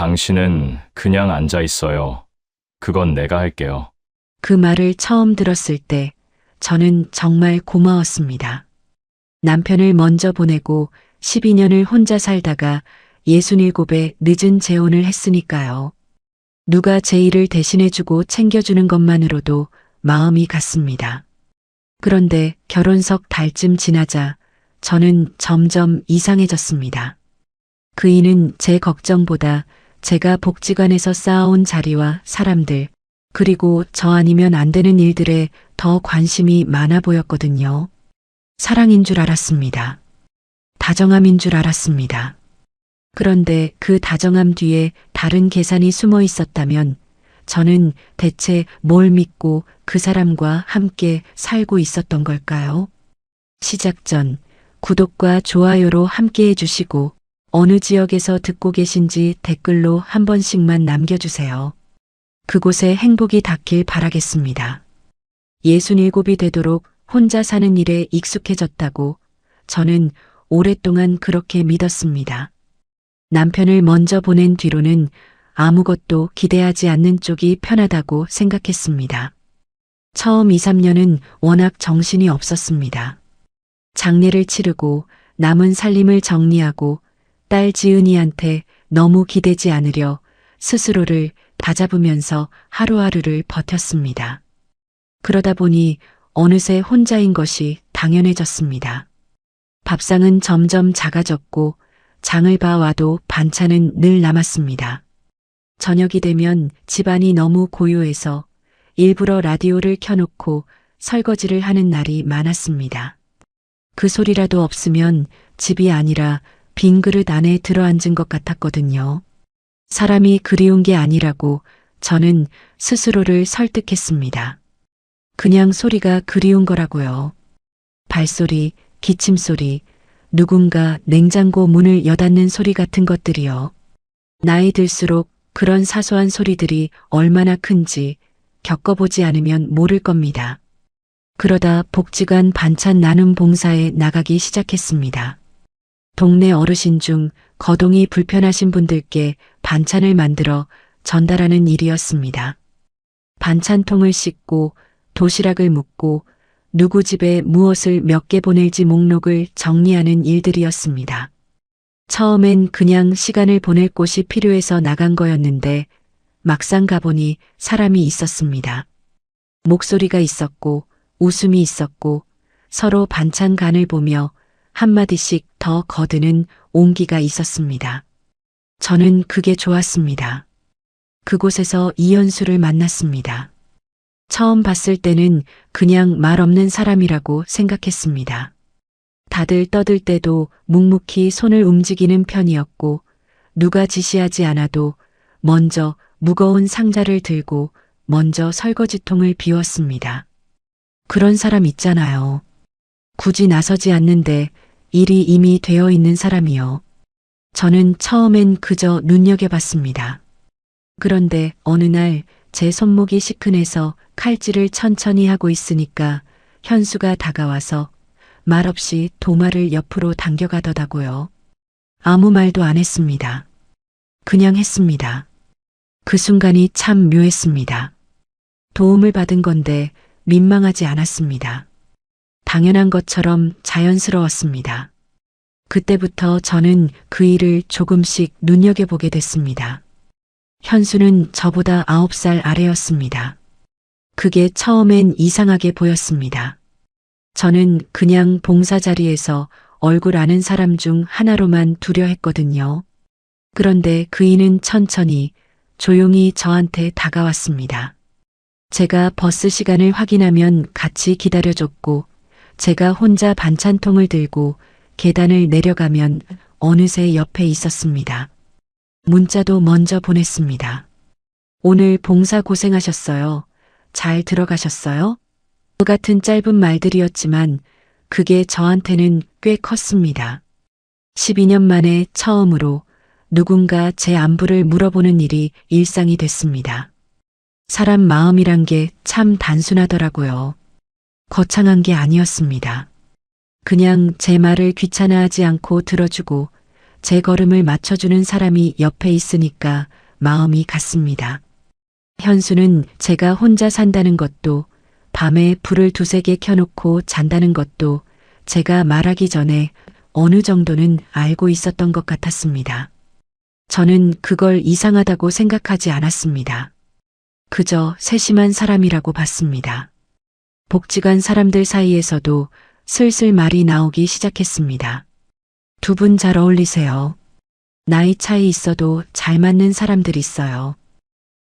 당신은 그냥 앉아 있어요. 그건 내가 할게요. 그 말을 처음 들었을 때 저는 정말 고마웠습니다. 남편을 먼저 보내고 12년을 혼자 살다가 67에 늦은 재혼을 했으니까요. 누가 제 일을 대신해주고 챙겨주는 것만으로도 마음이 갔습니다. 그런데 결혼석 달쯤 지나자 저는 점점 이상해졌습니다. 그이는 제 걱정보다 제가 복지관에서 쌓아온 자리와 사람들, 그리고 저 아니면 안 되는 일들에 더 관심이 많아 보였거든요. 사랑인 줄 알았습니다. 다정함인 줄 알았습니다. 그런데 그 다정함 뒤에 다른 계산이 숨어 있었다면 저는 대체 뭘 믿고 그 사람과 함께 살고 있었던 걸까요? 시작 전 구독과 좋아요로 함께 해주시고 어느 지역에서 듣고 계신지 댓글로 한 번씩만 남겨주세요. 그곳에 행복이 닿길 바라겠습니다. 67이 되도록 혼자 사는 일에 익숙해졌다고 저는 오랫동안 그렇게 믿었습니다. 남편을 먼저 보낸 뒤로는 아무것도 기대하지 않는 쪽이 편하다고 생각했습니다. 처음 2, 3년은 워낙 정신이 없었습니다. 장례를 치르고 남은 살림을 정리하고 딸 지은이한테 너무 기대지 않으려 스스로를 다잡으면서 하루하루를 버텼습니다. 그러다 보니 어느새 혼자인 것이 당연해졌습니다. 밥상은 점점 작아졌고 장을 봐와도 반찬은 늘 남았습니다. 저녁이 되면 집안이 너무 고요해서 일부러 라디오를 켜놓고 설거지를 하는 날이 많았습니다. 그 소리라도 없으면 집이 아니라 빈 그릇 안에 들어앉은 것 같았거든요. 사람이 그리운 게 아니라고 저는 스스로를 설득했습니다. 그냥 소리가 그리운 거라고요. 발소리, 기침소리, 누군가 냉장고 문을 여닫는 소리 같은 것들이요. 나이 들수록 그런 사소한 소리들이 얼마나 큰지 겪어보지 않으면 모를 겁니다. 그러다 복지관 반찬 나눔 봉사에 나가기 시작했습니다. 동네 어르신 중 거동이 불편하신 분들께 반찬을 만들어 전달하는 일이었습니다. 반찬통을 씻고 도시락을 묻고 누구 집에 무엇을 몇 개 보낼지 목록을 정리하는 일들이었습니다. 처음엔 그냥 시간을 보낼 곳이 필요해서 나간 거였는데 막상 가보니 사람이 있었습니다. 목소리가 있었고 웃음이 있었고 서로 반찬 간을 보며 한마디씩 더 거드는 온기가 있었습니다. 저는 그게 좋았습니다. 그곳에서 이현수를 만났습니다. 처음 봤을 때는 그냥 말 없는 사람이라고 생각했습니다. 다들 떠들 때도 묵묵히 손을 움직이는 편이었고 누가 지시하지 않아도 먼저 무거운 상자를 들고 먼저 설거지통을 비웠습니다. 그런 사람 있잖아요. 굳이 나서지 않는데 일이 이미 되어 있는 사람이요. 저는 처음엔 그저 눈여겨봤습니다. 그런데 어느 날 제 손목이 시큰해서 칼질을 천천히 하고 있으니까 현수가 다가와서 말없이 도마를 옆으로 당겨가더라고요. 아무 말도 안 했습니다. 그냥 했습니다. 그 순간이 참 묘했습니다. 도움을 받은 건데 민망하지 않았습니다. 당연한 것처럼 자연스러웠습니다. 그때부터 저는 그 일을 조금씩 눈여겨보게 됐습니다. 현수는 저보다 9살 아래였습니다. 그게 처음엔 이상하게 보였습니다. 저는 그냥 봉사 자리에서 얼굴 아는 사람 중 하나로만 두려 했거든요. 그런데 그이는 천천히 조용히 저한테 다가왔습니다. 제가 버스 시간을 확인하면 같이 기다려줬고 제가 혼자 반찬통을 들고 계단을 내려가면 어느새 옆에 있었습니다. 문자도 먼저 보냈습니다. 오늘 봉사 고생하셨어요. 잘 들어가셨어요? 그 같은 짧은 말들이었지만 그게 저한테는 꽤 컸습니다. 12년 만에 처음으로 누군가 제 안부를 물어보는 일이 일상이 됐습니다. 사람 마음이란 게 참 단순하더라고요. 거창한 게 아니었습니다. 그냥 제 말을 귀찮아하지 않고 들어주고 제 걸음을 맞춰주는 사람이 옆에 있으니까 마음이 갔습니다. 현수는 제가 혼자 산다는 것도, 밤에 불을 두세 개 켜놓고 잔다는 것도 제가 말하기 전에 어느 정도는 알고 있었던 것 같았습니다. 저는 그걸 이상하다고 생각하지 않았습니다. 그저 세심한 사람이라고 봤습니다. 복지관 사람들 사이에서도 슬슬 말이 나오기 시작했습니다. 두 분 잘 어울리세요. 나이 차이 있어도 잘 맞는 사람들 있어요.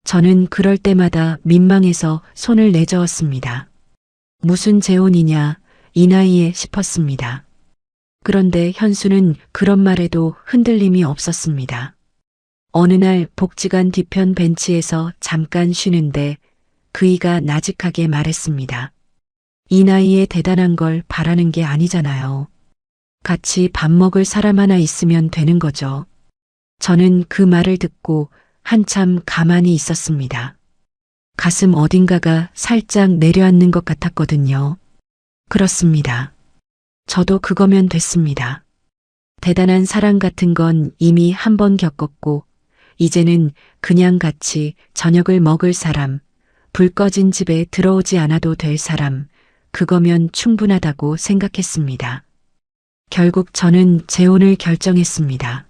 저는 그럴 때마다 민망해서 손을 내저었습니다. 무슨 재혼이냐, 이 나이에 싶었습니다. 그런데 현수는 그런 말에도 흔들림이 없었습니다. 어느 날 복지관 뒤편 벤치에서 잠깐 쉬는데 그이가 나직하게 말했습니다. 이 나이에 대단한 걸 바라는 게 아니잖아요. 같이 밥 먹을 사람 하나 있으면 되는 거죠. 저는 그 말을 듣고 한참 가만히 있었습니다. 가슴 어딘가가 살짝 내려앉는 것 같았거든요. 그렇습니다. 저도 그거면 됐습니다. 대단한 사랑 같은 건 이미 한 번 겪었고, 이제는 그냥 같이 저녁을 먹을 사람, 불 꺼진 집에 들어오지 않아도 될 사람, 그거면 충분하다고 생각했습니다. 결국 저는 재혼을 결정했습니다.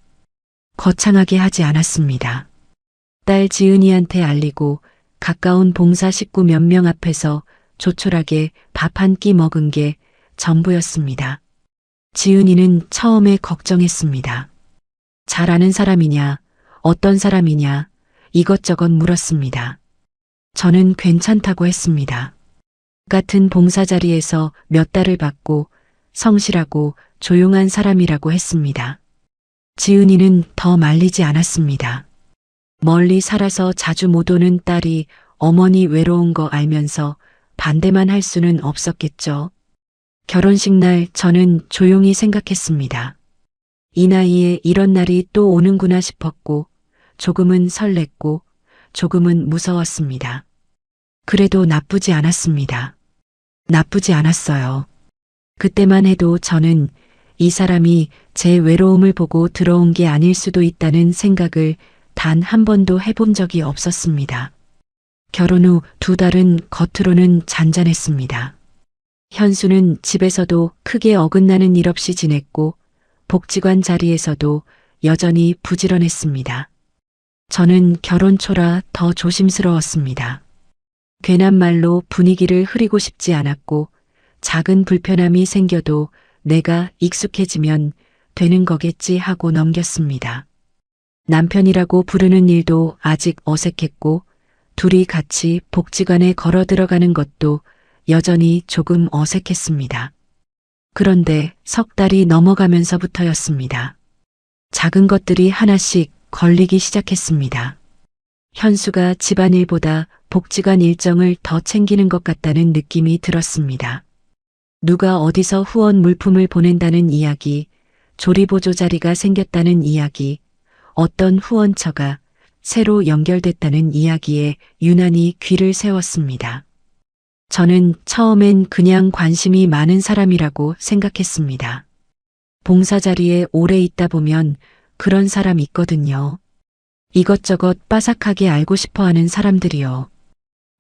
거창하게 하지 않았습니다. 딸 지은이한테 알리고 가까운 봉사 식구 몇 명 앞에서 조촐하게 밥 한 끼 먹은 게 전부였습니다. 지은이는 처음에 걱정했습니다. 잘 아는 사람이냐, 어떤 사람이냐, 이것저것 물었습니다. 저는 괜찮다고 했습니다. 같은 봉사 자리에서 몇 달을 받고 성실하고 조용한 사람이라고 했습니다. 지은이는 더 말리지 않았습니다. 멀리 살아서 자주 못 오는 딸이 어머니 외로운 거 알면서 반대만 할 수는 없었겠죠. 결혼식 날 저는 조용히 생각했습니다. 이 나이에 이런 날이 또 오는구나 싶었고, 조금은 설렜고, 조금은 무서웠습니다. 그래도 나쁘지 않았습니다. 나쁘지 않았어요. 그때만 해도 저는 이 사람이 제 외로움을 보고 들어온 게 아닐 수도 있다는 생각을 단 한 번도 해본 적이 없었습니다. 결혼 후 2달은 겉으로는 잔잔했습니다. 현수는 집에서도 크게 어긋나는 일 없이 지냈고 복지관 자리에서도 여전히 부지런했습니다. 저는 결혼 초라 더 조심스러웠습니다. 괜한 말로 분위기를 흐리고 싶지 않았고 작은 불편함이 생겨도 내가 익숙해지면 되는 거겠지 하고 넘겼습니다. 남편이라고 부르는 일도 아직 어색했고 둘이 같이 복지관에 걸어 들어가는 것도 여전히 조금 어색했습니다. 그런데 석 달이 넘어가면서부터였습니다. 작은 것들이 하나씩 걸리기 시작했습니다. 현수가 집안일보다 복지관 일정을 더 챙기는 것 같다는 느낌이 들었습니다. 누가 어디서 후원 물품을 보낸다는 이야기, 조리보조 자리가 생겼다는 이야기, 어떤 후원처가 새로 연결됐다는 이야기에 유난히 귀를 세웠습니다. 저는 처음엔 그냥 관심이 많은 사람이라고 생각했습니다. 봉사 자리에 오래 있다 보면 그런 사람 있거든요. 이것저것 빠삭하게 알고 싶어 하는 사람들이요.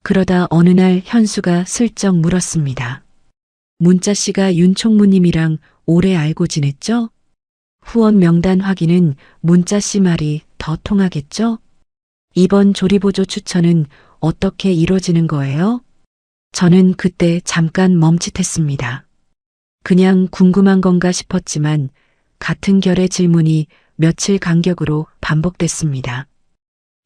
그러다 어느 날 현수가 슬쩍 물었습니다. 문자 씨가 윤 총무님이랑 오래 알고 지냈죠? 후원 명단 확인은 문자 씨 말이 더 통하겠죠? 이번 조리보조 추천은 어떻게 이루어지는 거예요? 저는 그때 잠깐 멈칫했습니다. 그냥 궁금한 건가 싶었지만 같은 결의 질문이 며칠 간격으로 반복됐습니다.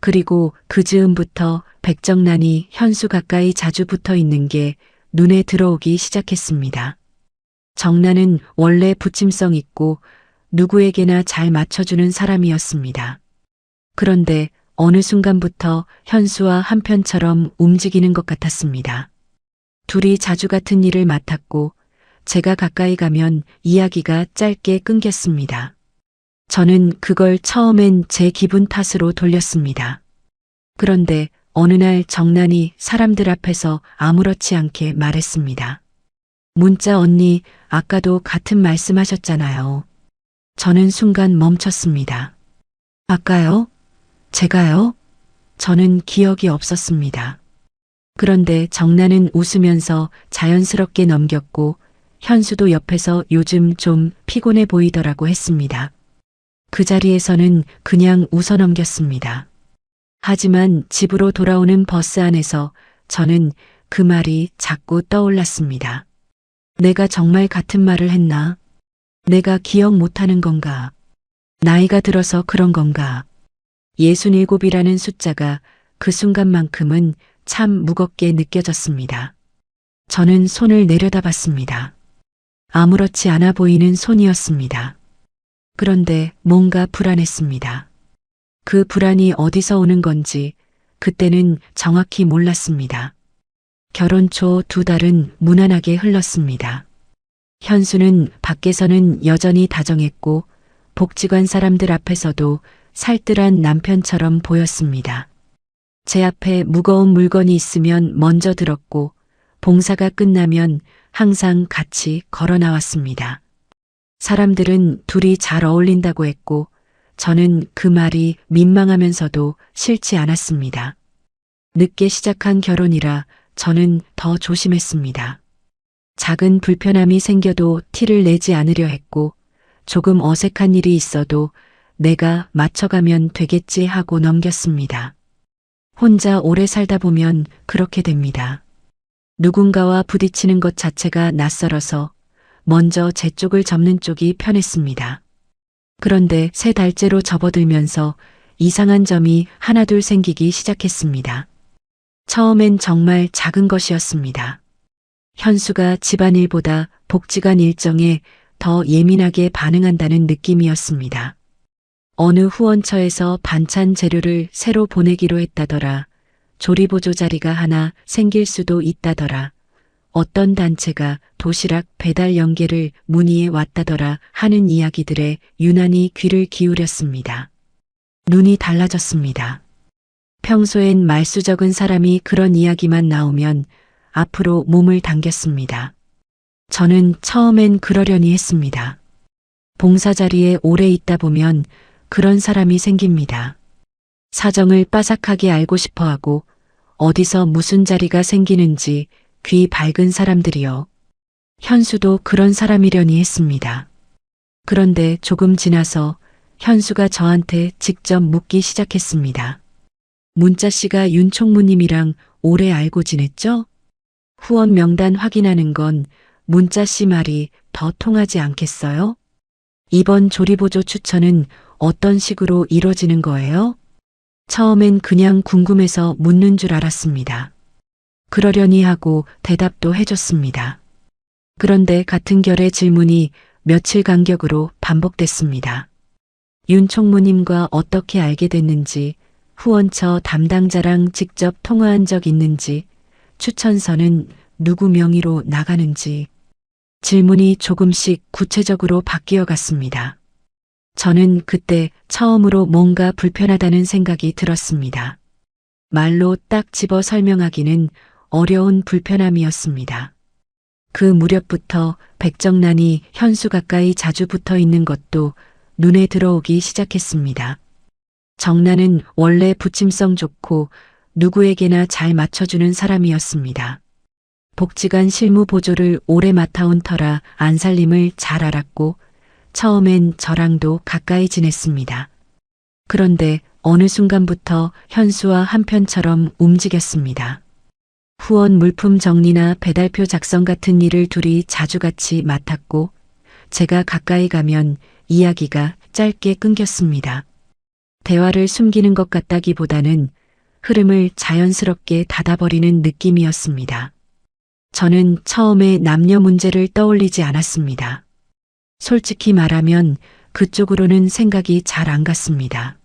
그리고 그 즈음부터 백정란이 현수 가까이 자주 붙어 있는 게 눈에 들어오기 시작했습니다. 정란은 원래 부침성 있고 누구에게나 잘 맞춰주는 사람이었습니다. 그런데 어느 순간부터 현수와 한편처럼 움직이는 것 같았습니다. 둘이 자주 같은 일을 맡았고 제가 가까이 가면 이야기가 짧게 끊겼습니다. 저는 그걸 처음엔 제 기분 탓으로 돌렸습니다. 그런데 어느 날 정란이 사람들 앞에서 아무렇지 않게 말했습니다. 문자 언니, 아까도 같은 말씀하셨잖아요. 저는 순간 멈췄습니다. 아까요? 제가요? 저는 기억이 없었습니다. 그런데 정나는 웃으면서 자연스럽게 넘겼고 현수도 옆에서 요즘 좀 피곤해 보이더라고 했습니다. 그 자리에서는 그냥 웃어 넘겼습니다. 하지만 집으로 돌아오는 버스 안에서 저는 그 말이 자꾸 떠올랐습니다. 내가 정말 같은 말을 했나? 내가 기억 못하는 건가? 나이가 들어서 그런 건가? 67이라는 숫자가 그 순간만큼은 참 무겁게 느껴졌습니다. 저는 손을 내려다봤습니다. 아무렇지 않아 보이는 손이었습니다. 그런데 뭔가 불안했습니다. 그 불안이 어디서 오는 건지 그때는 정확히 몰랐습니다. 결혼 초 2달은 무난하게 흘렀습니다. 현수는 밖에서는 여전히 다정했고 복지관 사람들 앞에서도 살뜰한 남편처럼 보였습니다. 제 앞에 무거운 물건이 있으면 먼저 들었고 봉사가 끝나면 항상 같이 걸어 나왔습니다. 사람들은 둘이 잘 어울린다고 했고 저는 그 말이 민망하면서도 싫지 않았습니다. 늦게 시작한 결혼이라 저는 더 조심했습니다. 작은 불편함이 생겨도 티를 내지 않으려 했고 조금 어색한 일이 있어도 내가 맞춰가면 되겠지 하고 넘겼습니다. 혼자 오래 살다 보면 그렇게 됩니다. 누군가와 부딪히는 것 자체가 낯설어서 먼저 제 쪽을 접는 쪽이 편했습니다. 그런데 3달째로 접어들면서 이상한 점이 하나둘 생기기 시작했습니다. 처음엔 정말 작은 것이었습니다. 현수가 집안일보다 복지관 일정에 더 예민하게 반응한다는 느낌이었습니다. 어느 후원처에서 반찬 재료를 새로 보내기로 했다더라. 조리보조 자리가 하나 생길 수도 있다더라. 어떤 단체가 도시락 배달 연계를 문의해 왔다더라 하는 이야기들에 유난히 귀를 기울였습니다. 눈이 달라졌습니다. 평소엔 말수 적은 사람이 그런 이야기만 나오면 앞으로 몸을 당겼습니다. 저는 처음엔 그러려니 했습니다. 봉사 자리에 오래 있다 보면 그런 사람이 생깁니다. 사정을 빠삭하게 알고 싶어 하고 어디서 무슨 자리가 생기는지 귀 밝은 사람들이요. 현수도 그런 사람이려니 했습니다. 그런데 조금 지나서 현수가 저한테 직접 묻기 시작했습니다. 문자 씨가 윤 총무님이랑 오래 알고 지냈죠? 후원 명단 확인하는 건 문자 씨 말이 더 통하지 않겠어요? 이번 조리보조 추천은 어떤 식으로 이뤄지는 거예요? 처음엔 그냥 궁금해서 묻는 줄 알았습니다. 그러려니 하고 대답도 해줬습니다. 그런데 같은 결의 질문이 며칠 간격으로 반복됐습니다. 윤 총무님과 어떻게 알게 됐는지, 후원처 담당자랑 직접 통화한 적 있는지, 추천서는 누구 명의로 나가는지, 질문이 조금씩 구체적으로 바뀌어 갔습니다. 저는 그때 처음으로 뭔가 불편하다는 생각이 들었습니다. 말로 딱 집어 설명하기는 어려운 불편함이었습니다. 그 무렵부터 백정란이 현수 가까이 자주 붙어 있는 것도 눈에 들어오기 시작했습니다. 정란은 원래 부침성 좋고 누구에게나 잘 맞춰주는 사람이었습니다. 복지관 실무 보조를 오래 맡아온 터라 안살림을 잘 알았고 처음엔 저랑도 가까이 지냈습니다. 그런데 어느 순간부터 현수와 한편처럼 움직였습니다. 후원 물품 정리나 배달표 작성 같은 일을 둘이 자주 같이 맡았고 제가 가까이 가면 이야기가 짧게 끊겼습니다. 대화를 숨기는 것 같다기보다는 흐름을 자연스럽게 닫아버리는 느낌이었습니다. 저는 처음에 남녀 문제를 떠올리지 않았습니다. 솔직히 말하면 그쪽으로는 생각이 잘 안 갔습니다.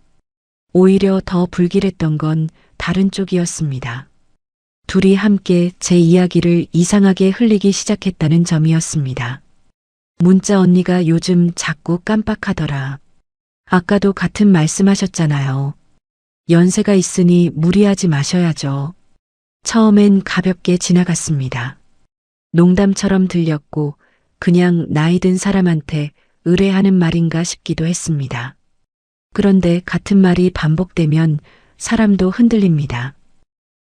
오히려 더 불길했던 건 다른 쪽이었습니다. 둘이 함께 제 이야기를 이상하게 흘리기 시작했다는 점이었습니다. 문자 언니가 요즘 자꾸 깜빡하더라. 아까도 같은 말씀하셨잖아요. 연세가 있으니 무리하지 마셔야죠. 처음엔 가볍게 지나갔습니다. 농담처럼 들렸고 그냥 나이 든 사람한테 의뢰하는 말인가 싶기도 했습니다. 그런데 같은 말이 반복되면 사람도 흔들립니다.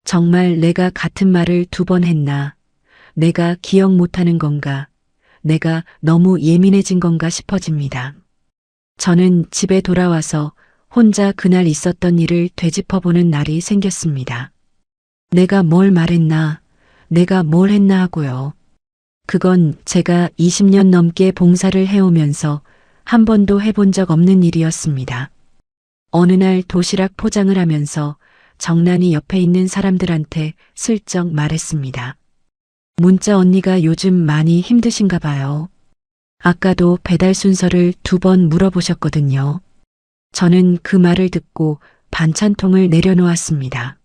정말 내가 같은 말을 2번 했나? 내가 기억 못하는 건가? 내가 너무 예민해진 건가 싶어집니다. 저는 집에 돌아와서 혼자 그날 있었던 일을 되짚어보는 날이 생겼습니다. 내가 뭘 말했나? 내가 뭘 했나 하고요. 그건 제가 20년 넘게 봉사를 해오면서 한 번도 해본 적 없는 일이었습니다. 어느 날 도시락 포장을 하면서 정란히 옆에 있는 사람들한테 슬쩍 말했습니다. 문자 언니가 요즘 많이 힘드신가 봐요. 아까도 배달 순서를 2번 물어보셨거든요. 저는 그 말을 듣고 반찬통을 내려놓았습니다.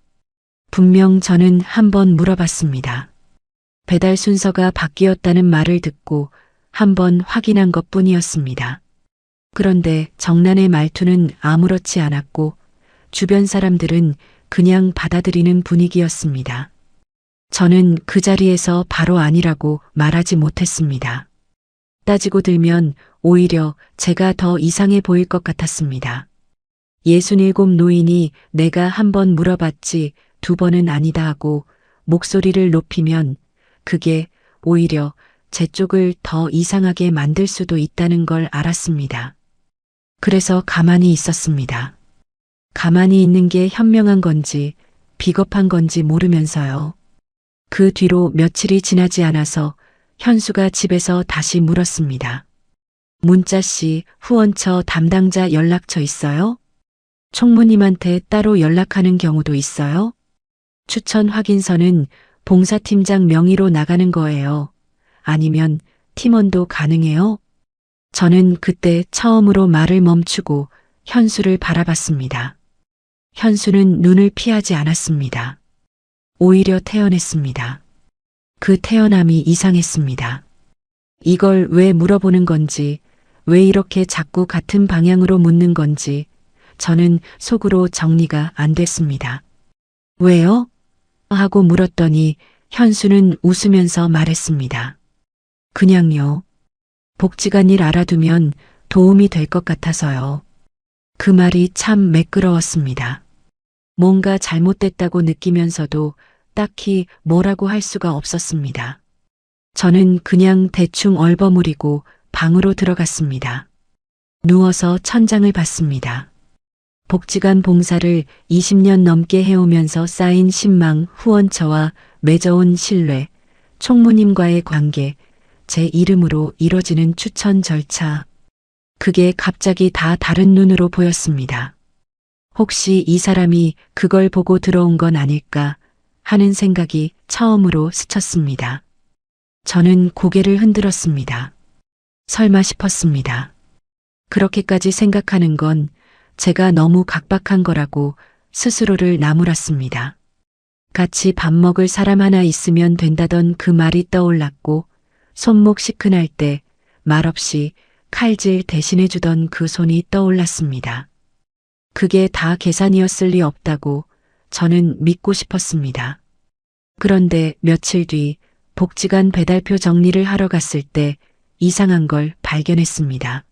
분명 저는 1번 물어봤습니다. 배달 순서가 바뀌었다는 말을 듣고 1번 확인한 것뿐이었습니다. 그런데 정란의 말투는 아무렇지 않았고 주변 사람들은 그냥 받아들이는 분위기였습니다. 저는 그 자리에서 바로 아니라고 말하지 못했습니다. 따지고 들면 오히려 제가 더 이상해 보일 것 같았습니다. 67 노인이 내가 1번 물어봤지 2번은 아니다 하고 목소리를 높이면 그게 오히려 제 쪽을 더 이상하게 만들 수도 있다는 걸 알았습니다. 그래서 가만히 있었습니다. 가만히 있는 게 현명한 건지 비겁한 건지 모르면서요. 그 뒤로 며칠이 지나지 않아서 현수가 집에서 다시 물었습니다. 문자 씨 후원처 담당자 연락처 있어요? 총무님한테 따로 연락하는 경우도 있어요? 추천 확인서는 봉사팀장 명의로 나가는 거예요. 아니면 팀원도 가능해요? 저는 그때 처음으로 말을 멈추고 현수를 바라봤습니다. 현수는 눈을 피하지 않았습니다. 오히려 태연했습니다. 그 태연함이 이상했습니다. 이걸 왜 물어보는 건지, 왜 이렇게 자꾸 같은 방향으로 묻는 건지 저는 속으로 정리가 안 됐습니다. 왜요? 하고 물었더니 현수는 웃으면서 말했습니다. 그냥요. 복지관 일 알아두면 도움이 될 것 같아서요. 그 말이 참 매끄러웠습니다. 뭔가 잘못됐다고 느끼면서도 딱히 뭐라고 할 수가 없었습니다. 저는 그냥 대충 얼버무리고 방으로 들어갔습니다. 누워서 천장을 봤습니다. 복지관 봉사를 20년 넘게 해오면서 쌓인 신망, 후원처와 맺어온 신뢰, 총무님과의 관계, 제 이름으로 이뤄지는 추천 절차. 그게 갑자기 다 다른 눈으로 보였습니다. 혹시 이 사람이 그걸 보고 들어온 건 아닐까 하는 생각이 처음으로 스쳤습니다. 저는 고개를 흔들었습니다. 설마 싶었습니다. 그렇게까지 생각하는 건 제가 너무 각박한 거라고 스스로를 나무랐습니다. 같이 밥 먹을 사람 하나 있으면 된다던 그 말이 떠올랐고 손목 시큰할 때 말없이 칼질 대신해주던 그 손이 떠올랐습니다. 그게 다 계산이었을 리 없다고 저는 믿고 싶었습니다. 그런데 며칠 뒤 복지관 배달표 정리를 하러 갔을 때 이상한 걸 발견했습니다.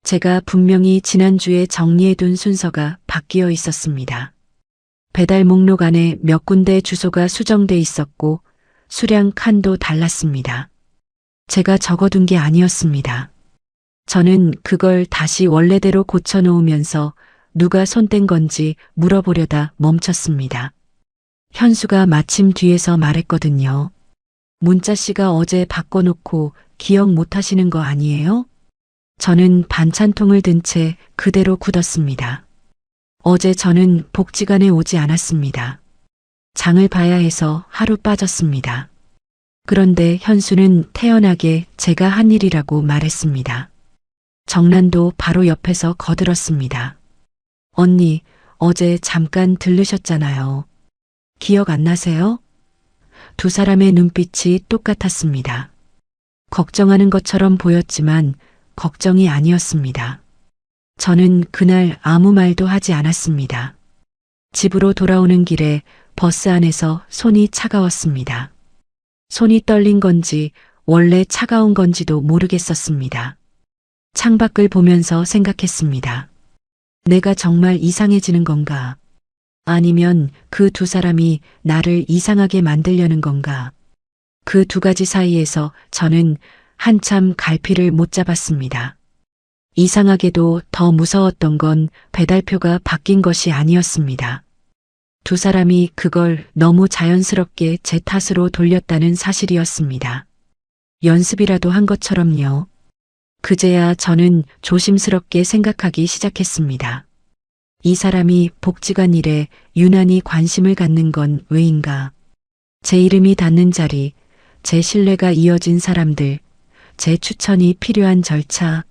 제가 분명히 지난주에 정리해둔 순서가 바뀌어 있었습니다. 배달 목록 안에 몇 군데 주소가 수정돼 있었고 수량 칸도 달랐습니다. 제가 적어둔 게 아니었습니다. 저는 그걸 다시 원래대로 고쳐놓으면서 누가 손뗀 건지 물어보려다 멈췄습니다. 현수가 마침 뒤에서 말했거든요. 문자 씨가 어제 바꿔놓고 기억 못 하시는 거 아니에요? 저는 반찬통을 든 채 그대로 굳었습니다. 어제 저는 복지관에 오지 않았습니다. 장을 봐야 해서 하루 빠졌습니다. 그런데 현수는 태연하게 제가 한 일이라고 말했습니다. 정란도 바로 옆에서 거들었습니다. 언니, 어제 잠깐 들르셨잖아요. 기억 안 나세요? 두 사람의 눈빛이 똑같았습니다. 걱정하는 것처럼 보였지만 걱정이 아니었습니다. 저는 그날 아무 말도 하지 않았습니다. 집으로 돌아오는 길에 버스 안에서 손이 차가웠습니다. 손이 떨린 건지 원래 차가운 건지도 모르겠었습니다. 창밖을 보면서 생각했습니다. 내가 정말 이상해지는 건가? 아니면 그 두 사람이 나를 이상하게 만들려는 건가? 그 두 가지 사이에서 저는 한참 갈피를 못 잡았습니다. 이상하게도 더 무서웠던 건 배달표가 바뀐 것이 아니었습니다. 두 사람이 그걸 너무 자연스럽게 제 탓으로 돌렸다는 사실이었습니다. 연습이라도 한 것처럼요. 그제야 저는 조심스럽게 생각하기 시작했습니다. 이 사람이 복지관 일에 유난히 관심을 갖는 건 왜인가? 제 이름이 닿는 자리, 제 신뢰가 이어진 사람들, 제 추천이 필요한 절차,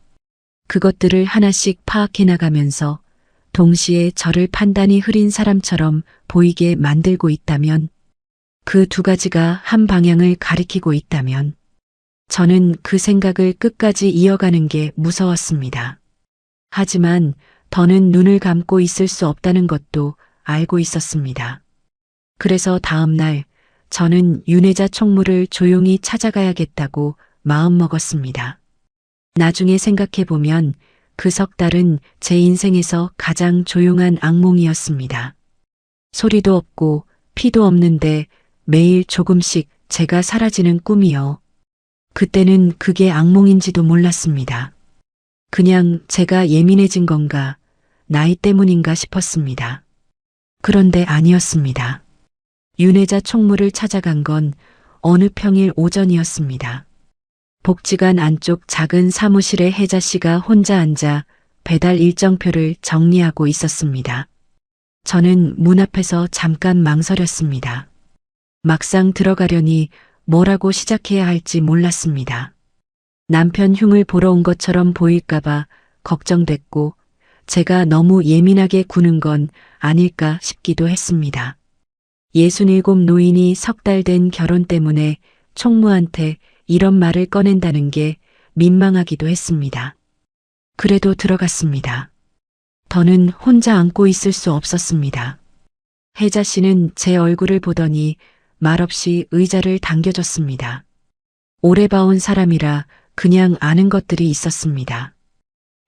그것들을 하나씩 파악해 나가면서 동시에 저를 판단이 흐린 사람처럼 보이게 만들고 있다면, 그 두 가지가 한 방향을 가리키고 있다면, 저는 그 생각을 끝까지 이어가는 게 무서웠습니다. 하지만 더는 눈을 감고 있을 수 없다는 것도 알고 있었습니다. 그래서 다음 날 저는 윤혜자 총무를 조용히 찾아가야겠다고 마음먹었습니다. 나중에 생각해보면 그 석 달은 제 인생에서 가장 조용한 악몽이었습니다. 소리도 없고 피도 없는데 매일 조금씩 제가 사라지는 꿈이요. 그때는 그게 악몽인지도 몰랐습니다. 그냥 제가 예민해진 건가, 나이 때문인가 싶었습니다. 그런데 아니었습니다. 윤혜자 총무를 찾아간 건 어느 평일 오전이었습니다. 복지관 안쪽 작은 사무실에 혜자 씨가 혼자 앉아 배달 일정표를 정리하고 있었습니다. 저는 문 앞에서 잠깐 망설였습니다. 막상 들어가려니 뭐라고 시작해야 할지 몰랐습니다. 남편 흉을 보러 온 것처럼 보일까봐 걱정됐고 제가 너무 예민하게 구는 건 아닐까 싶기도 했습니다. 67 노인이 석 달 된 결혼 때문에 총무한테 이런 말을 꺼낸다는 게 민망하기도 했습니다. 그래도 들어갔습니다. 더는 혼자 앉고 있을 수 없었습니다. 혜자 씨는 제 얼굴을 보더니 말없이 의자를 당겨줬습니다. 오래 봐온 사람이라 그냥 아는 것들이 있었습니다.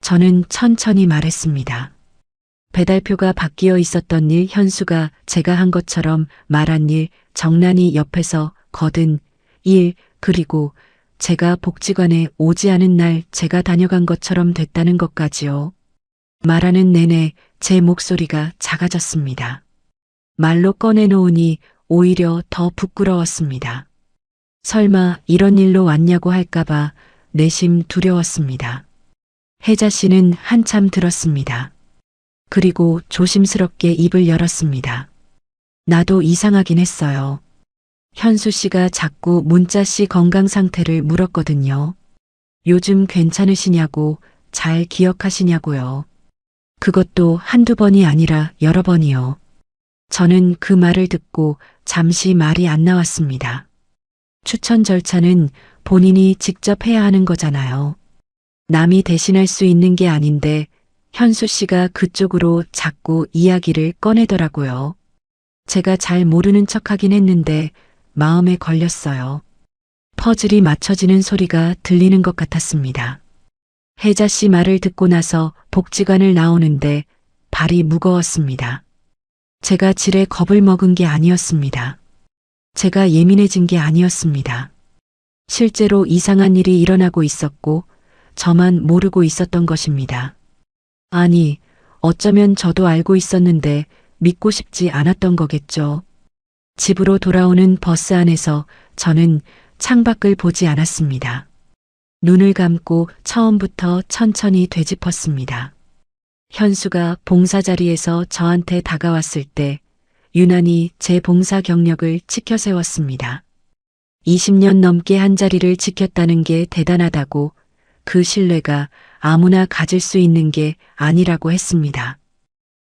저는 천천히 말했습니다. 배달표가 바뀌어 있었던 일, 현수가 제가 한 것처럼 말한 일, 정란이 옆에서 거둔 일, 그리고 제가 복지관에 오지 않은 날 제가 다녀간 것처럼 됐다는 것까지요. 말하는 내내 제 목소리가 작아졌습니다. 말로 꺼내놓으니 오히려 더 부끄러웠습니다. 설마 이런 일로 왔냐고 할까봐 내심 두려웠습니다. 혜자 씨는 한참 들었습니다. 그리고 조심스럽게 입을 열었습니다. 나도 이상하긴 했어요. 현수 씨가 자꾸 문자 씨 건강 상태를 물었거든요. 요즘 괜찮으시냐고, 잘 기억하시냐고요. 그것도 한두 번이 아니라 여러 번이요. 저는 그 말을 듣고 잠시 말이 안 나왔습니다. 추천 절차는 본인이 직접 해야 하는 거잖아요. 남이 대신할 수 있는 게 아닌데 현수 씨가 그쪽으로 자꾸 이야기를 꺼내더라고요. 제가 잘 모르는 척하긴 했는데 마음에 걸렸어요. 퍼즐이 맞춰지는 소리가 들리는 것 같았습니다. 혜자 씨 말을 듣고 나서 복지관을 나오는데 발이 무거웠습니다. 제가 질에 겁을 먹은 게 아니었습니다. 제가 예민해진 게 아니었습니다. 실제로 이상한 일이 일어나고 있었고 저만 모르고 있었던 것입니다. 아니, 어쩌면 저도 알고 있었는데 믿고 싶지 않았던 거겠죠. 집으로 돌아오는 버스 안에서 저는 창밖을 보지 않았습니다. 눈을 감고 처음부터 천천히 되짚었습니다. 현수가 봉사 자리에서 저한테 다가왔을 때 유난히 제 봉사 경력을 치켜세웠습니다. 20년 넘게 한 자리를 지켰다는 게 대단하다고, 그 신뢰가 아무나 가질 수 있는 게 아니라고 했습니다.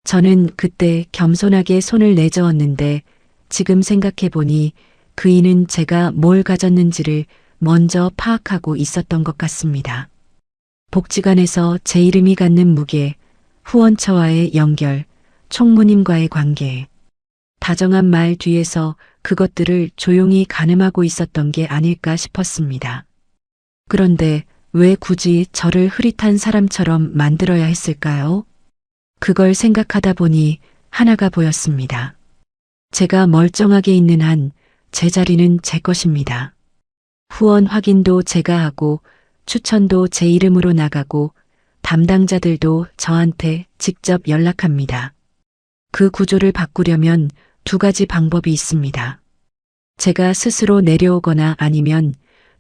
저는 그때 겸손하게 손을 내저었는데 지금 생각해보니 그이는 제가 뭘 가졌는지를 먼저 파악하고 있었던 것 같습니다. 복지관에서 제 이름이 갖는 무게, 후원처와의 연결, 총무님과의 관계, 다정한 말 뒤에서 그것들을 조용히 가늠하고 있었던 게 아닐까 싶었습니다. 그런데 왜 굳이 저를 흐릿한 사람처럼 만들어야 했을까요? 그걸 생각하다 보니 하나가 보였습니다. 제가 멀쩡하게 있는 한 제 자리는 제 것입니다. 후원 확인도 제가 하고 추천도 제 이름으로 나가고 담당자들도 저한테 직접 연락합니다. 그 구조를 바꾸려면 두 가지 방법이 있습니다. 제가 스스로 내려오거나 아니면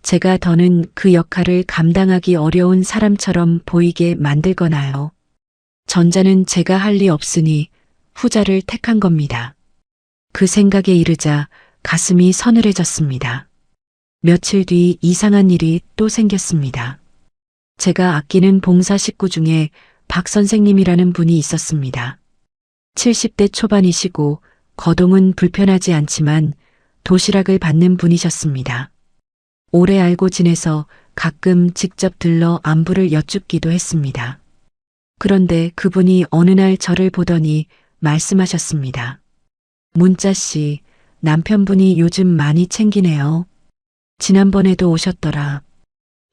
제가 더는 그 역할을 감당하기 어려운 사람처럼 보이게 만들거나요. 전자는 제가 할 리 없으니 후자를 택한 겁니다. 그 생각에 이르자 가슴이 서늘해졌습니다. 며칠 뒤 이상한 일이 또 생겼습니다. 제가 아끼는 봉사 식구 중에 박 선생님이라는 분이 있었습니다. 70대 초반이시고 거동은 불편하지 않지만 도시락을 받는 분이셨습니다. 오래 알고 지내서 가끔 직접 들러 안부를 여쭙기도 했습니다. 그런데 그분이 어느 날 저를 보더니 말씀하셨습니다. 문자 씨, 남편분이 요즘 많이 챙기네요. 지난번에도 오셨더라.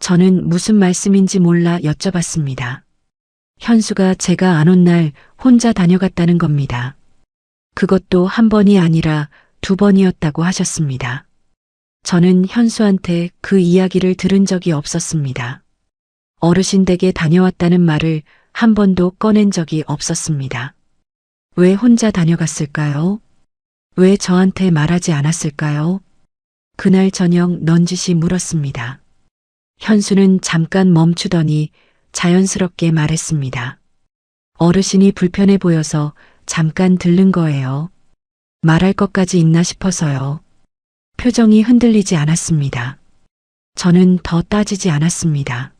저는 무슨 말씀인지 몰라 여쭤봤습니다. 현수가 제가 안 온 날 혼자 다녀갔다는 겁니다. 그것도 한 번이 아니라 두 번이었다고 하셨습니다. 저는 현수한테 그 이야기를 들은 적이 없었습니다. 어르신 댁에 다녀왔다는 말을 한 번도 꺼낸 적이 없었습니다. 왜 혼자 다녀갔을까요? 왜 저한테 말하지 않았을까요? 그날 저녁 넌지시 물었습니다. 현수는 잠깐 멈추더니 자연스럽게 말했습니다. 어르신이 불편해 보여서 잠깐 들른 거예요. 말할 것까지 있나 싶어서요. 표정이 흔들리지 않았습니다. 저는 더 따지지 않았습니다.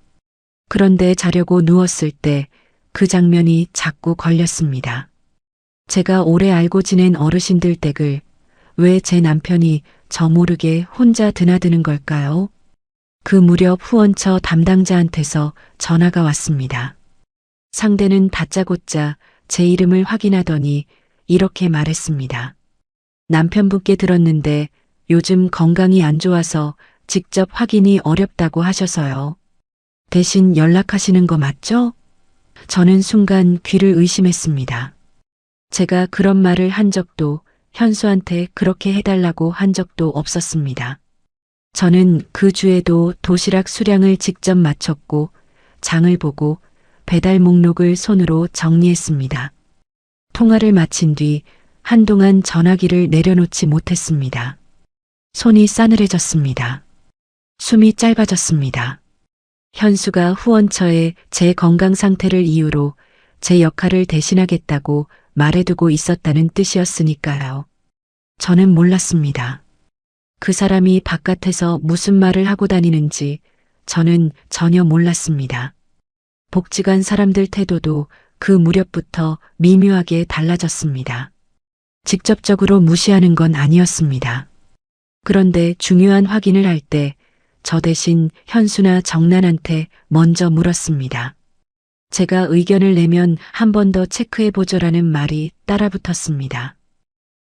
그런데 자려고 누웠을 때 그 장면이 자꾸 걸렸습니다. 제가 오래 알고 지낸 어르신들 댁을 왜 제 남편이 저 모르게 혼자 드나드는 걸까요? 그 무렵 후원처 담당자한테서 전화가 왔습니다. 상대는 다짜고짜 제 이름을 확인하더니 이렇게 말했습니다. 남편분께 들었는데 요즘 건강이 안 좋아서 직접 확인이 어렵다고 하셔서요. 대신 연락하시는 거 맞죠? 저는 순간 귀를 의심했습니다. 제가 그런 말을 한 적도 현수한테 그렇게 해달라고 한 적도 없었습니다. 저는 그 주에도 도시락 수량을 직접 맞췄고 장을 보고 배달 목록을 손으로 정리했습니다. 통화를 마친 뒤 한동안 전화기를 내려놓지 못했습니다. 손이 싸늘해졌습니다. 숨이 짧아졌습니다. 현수가 후원처에 제 건강 상태를 이유로 제 역할을 대신하겠다고 말해두고 있었다는 뜻이었으니까요. 저는 몰랐습니다. 그 사람이 바깥에서 무슨 말을 하고 다니는지 저는 전혀 몰랐습니다. 복지관 사람들 태도도 그 무렵부터 미묘하게 달라졌습니다. 직접적으로 무시하는 건 아니었습니다. 그런데 중요한 확인을 할 때 저 대신 현수나 정란한테 먼저 물었습니다. 제가 의견을 내면 한 번 더 체크해보죠라는 말이 따라붙었습니다.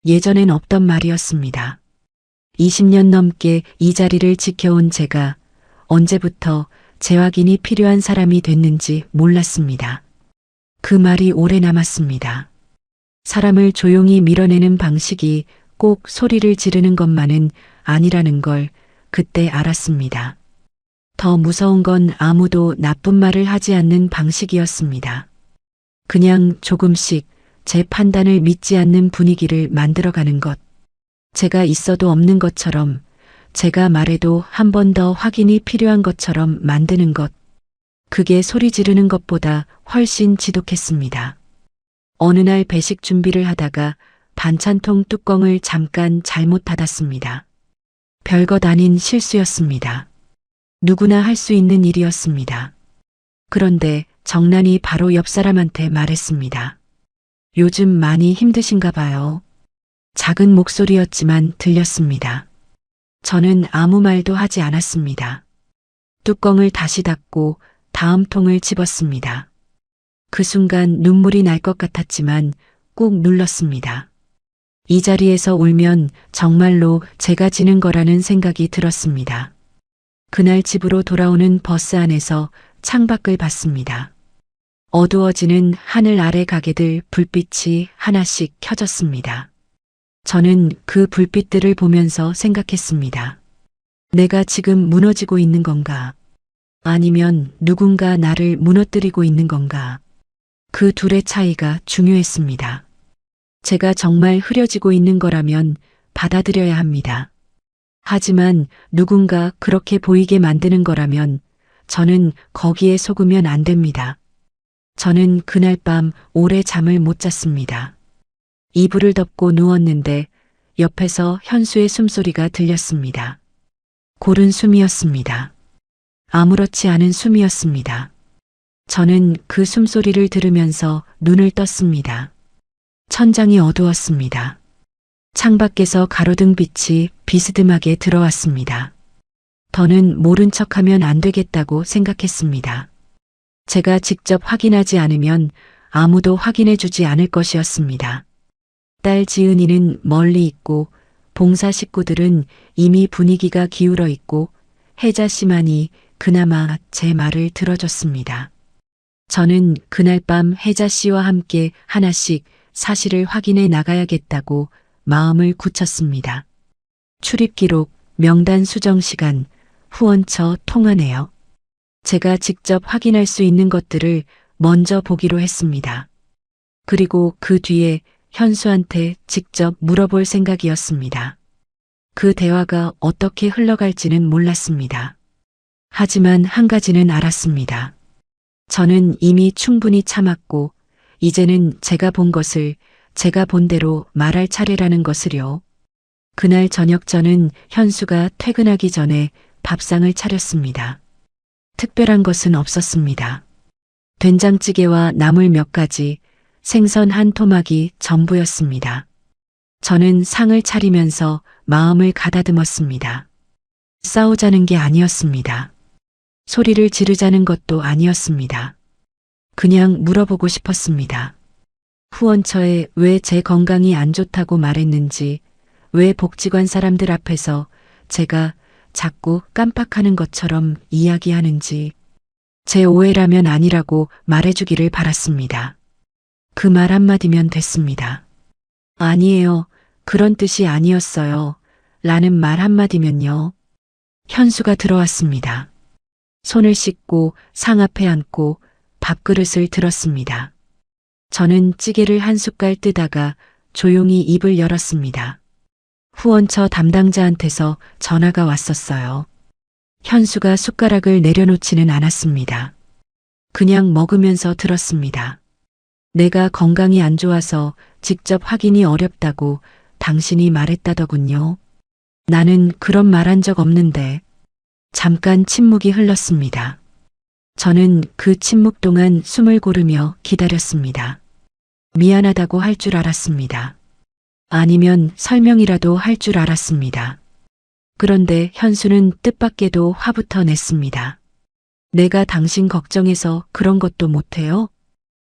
예전엔 없던 말이었습니다. 20년 넘게 이 자리를 지켜온 제가 언제부터 재확인이 필요한 사람이 됐는지 몰랐습니다. 그 말이 오래 남았습니다. 사람을 조용히 밀어내는 방식이 꼭 소리를 지르는 것만은 아니라는 걸 그때 알았습니다. 더 무서운 건 아무도 나쁜 말을 하지 않는 방식이었습니다. 그냥 조금씩 제 판단을 믿지 않는 분위기를 만들어가는 것. 제가 있어도 없는 것처럼, 제가 말해도 한 번 더 확인이 필요한 것처럼 만드는 것. 그게 소리 지르는 것보다 훨씬 지독했습니다. 어느 날 배식 준비를 하다가 반찬통 뚜껑을 잠깐 잘못 닫았습니다. 별것 아닌 실수였습니다. 누구나 할 수 있는 일이었습니다. 그런데 정란이 바로 옆 사람한테 말했습니다. 요즘 많이 힘드신가 봐요. 작은 목소리였지만 들렸습니다. 저는 아무 말도 하지 않았습니다. 뚜껑을 다시 닫고 다음 통을 집었습니다. 그 순간 눈물이 날 것 같았지만 꾹 눌렀습니다. 이 자리에서 울면 정말로 제가 지는 거라는 생각이 들었습니다. 그날 집으로 돌아오는 버스 안에서 창밖을 봤습니다. 어두워지는 하늘 아래 가게들 불빛이 하나씩 켜졌습니다. 저는 그 불빛들을 보면서 생각했습니다. 내가 지금 무너지고 있는 건가? 아니면 누군가 나를 무너뜨리고 있는 건가? 그 둘의 차이가 중요했습니다. 제가 정말 흐려지고 있는 거라면 받아들여야 합니다. 하지만 누군가 그렇게 보이게 만드는 거라면 저는 거기에 속으면 안 됩니다. 저는 그날 밤 오래 잠을 못 잤습니다. 이불을 덮고 누웠는데 옆에서 현수의 숨소리가 들렸습니다. 고른 숨이었습니다. 아무렇지 않은 숨이었습니다. 저는 그 숨소리를 들으면서 눈을 떴습니다. 천장이 어두웠습니다. 창밖에서 가로등 빛이 비스듬하게 들어왔습니다. 더는 모른 척하면 안 되겠다고 생각했습니다. 제가 직접 확인하지 않으면 아무도 확인해 주지 않을 것이었습니다. 딸 지은이는 멀리 있고 봉사 식구들은 이미 분위기가 기울어 있고 혜자 씨만이 그나마 제 말을 들어줬습니다. 저는 그날 밤 혜자 씨와 함께 하나씩 사실을 확인해 나가야겠다고 마음을 굳혔습니다. 출입 기록, 명단 수정 시간, 후원처 통화 내역. 제가 직접 확인할 수 있는 것들을 먼저 보기로 했습니다. 그리고 그 뒤에 현수한테 직접 물어볼 생각이었습니다. 그 대화가 어떻게 흘러갈지는 몰랐습니다. 하지만 한 가지는 알았습니다. 저는 이미 충분히 참았고 이제는 제가 본 것을 제가 본 대로 말할 차례라는 것을요. 그날 저녁 저는 현수가 퇴근하기 전에 밥상을 차렸습니다. 특별한 것은 없었습니다. 된장찌개와 나물 몇 가지, 생선 한 토막이 전부였습니다. 저는 상을 차리면서 마음을 가다듬었습니다. 싸우자는 게 아니었습니다. 소리를 지르자는 것도 아니었습니다. 그냥 물어보고 싶었습니다. 후원처에 왜 제 건강이 안 좋다고 말했는지, 왜 복지관 사람들 앞에서 제가 자꾸 깜빡하는 것처럼 이야기하는지, 제 오해라면 아니라고 말해주기를 바랐습니다. 그 말 한마디면 됐습니다. 아니에요. 그런 뜻이 아니었어요. 라는 말 한마디면요. 현수가 들어왔습니다. 손을 씻고 상 앞에 앉고 밥그릇을 들었습니다. 저는 찌개를 한 숟갈 뜨다가 조용히 입을 열었습니다. 후원처 담당자한테서 전화가 왔었어요. 현수가 숟가락을 내려놓지는 않았습니다. 그냥 먹으면서 들었습니다. 내가 건강이 안 좋아서 직접 확인이 어렵다고 당신이 말했다더군요. 나는 그런 말 한 적 없는데. 잠깐 침묵이 흘렀습니다. 저는 그 침묵 동안 숨을 고르며 기다렸습니다. 미안하다고 할 줄 알았습니다. 아니면 설명이라도 할 줄 알았습니다. 그런데 현수는 뜻밖에도 화부터 냈습니다. 내가 당신 걱정해서 그런 것도 못해요?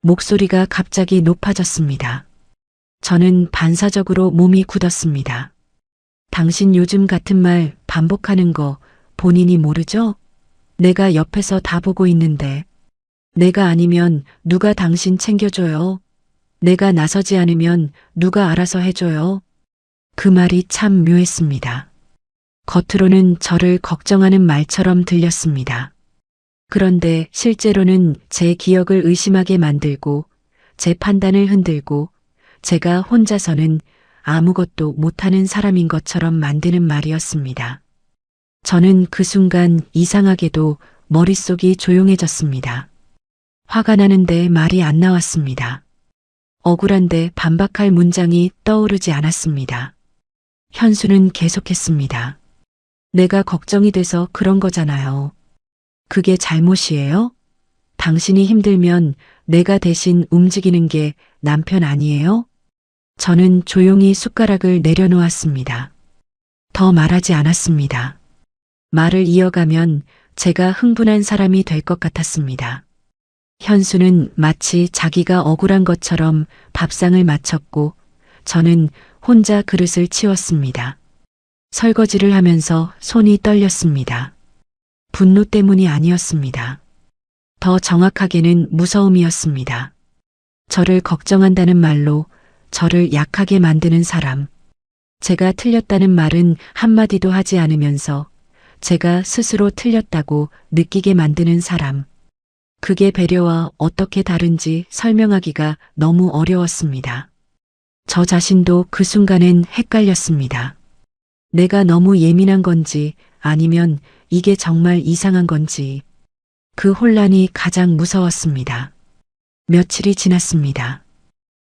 목소리가 갑자기 높아졌습니다. 저는 반사적으로 몸이 굳었습니다. 당신 요즘 같은 말 반복하는 거 본인이 모르죠? 내가 옆에서 다 보고 있는데. 내가 아니면 누가 당신 챙겨줘요? 내가 나서지 않으면 누가 알아서 해줘요? 그 말이 참 묘했습니다. 겉으로는 저를 걱정하는 말처럼 들렸습니다. 그런데 실제로는 제 기억을 의심하게 만들고 제 판단을 흔들고 제가 혼자서는 아무것도 못하는 사람인 것처럼 만드는 말이었습니다. 저는 그 순간 이상하게도 머릿속이 조용해졌습니다. 화가 나는데 말이 안 나왔습니다. 억울한데 반박할 문장이 떠오르지 않았습니다. 현수는 계속했습니다. 내가 걱정이 돼서 그런 거잖아요. 그게 잘못이에요? 당신이 힘들면 내가 대신 움직이는 게 남편 아니에요? 저는 조용히 숟가락을 내려놓았습니다. 더 말하지 않았습니다. 말을 이어가면 제가 흥분한 사람이 될 것 같았습니다. 현수는 마치 자기가 억울한 것처럼 밥상을 마쳤고 저는 혼자 그릇을 치웠습니다. 설거지를 하면서 손이 떨렸습니다. 분노 때문이 아니었습니다. 더 정확하게는 무서움이었습니다. 저를 걱정한다는 말로 저를 약하게 만드는 사람. 제가 틀렸다는 말은 한마디도 하지 않으면서 제가 스스로 틀렸다고 느끼게 만드는 사람. 그게 배려와 어떻게 다른지 설명하기가 너무 어려웠습니다. 저 자신도 그 순간엔 헷갈렸습니다. 내가 너무 예민한 건지 아니면 이게 정말 이상한 건지. 그 혼란이 가장 무서웠습니다. 며칠이 지났습니다.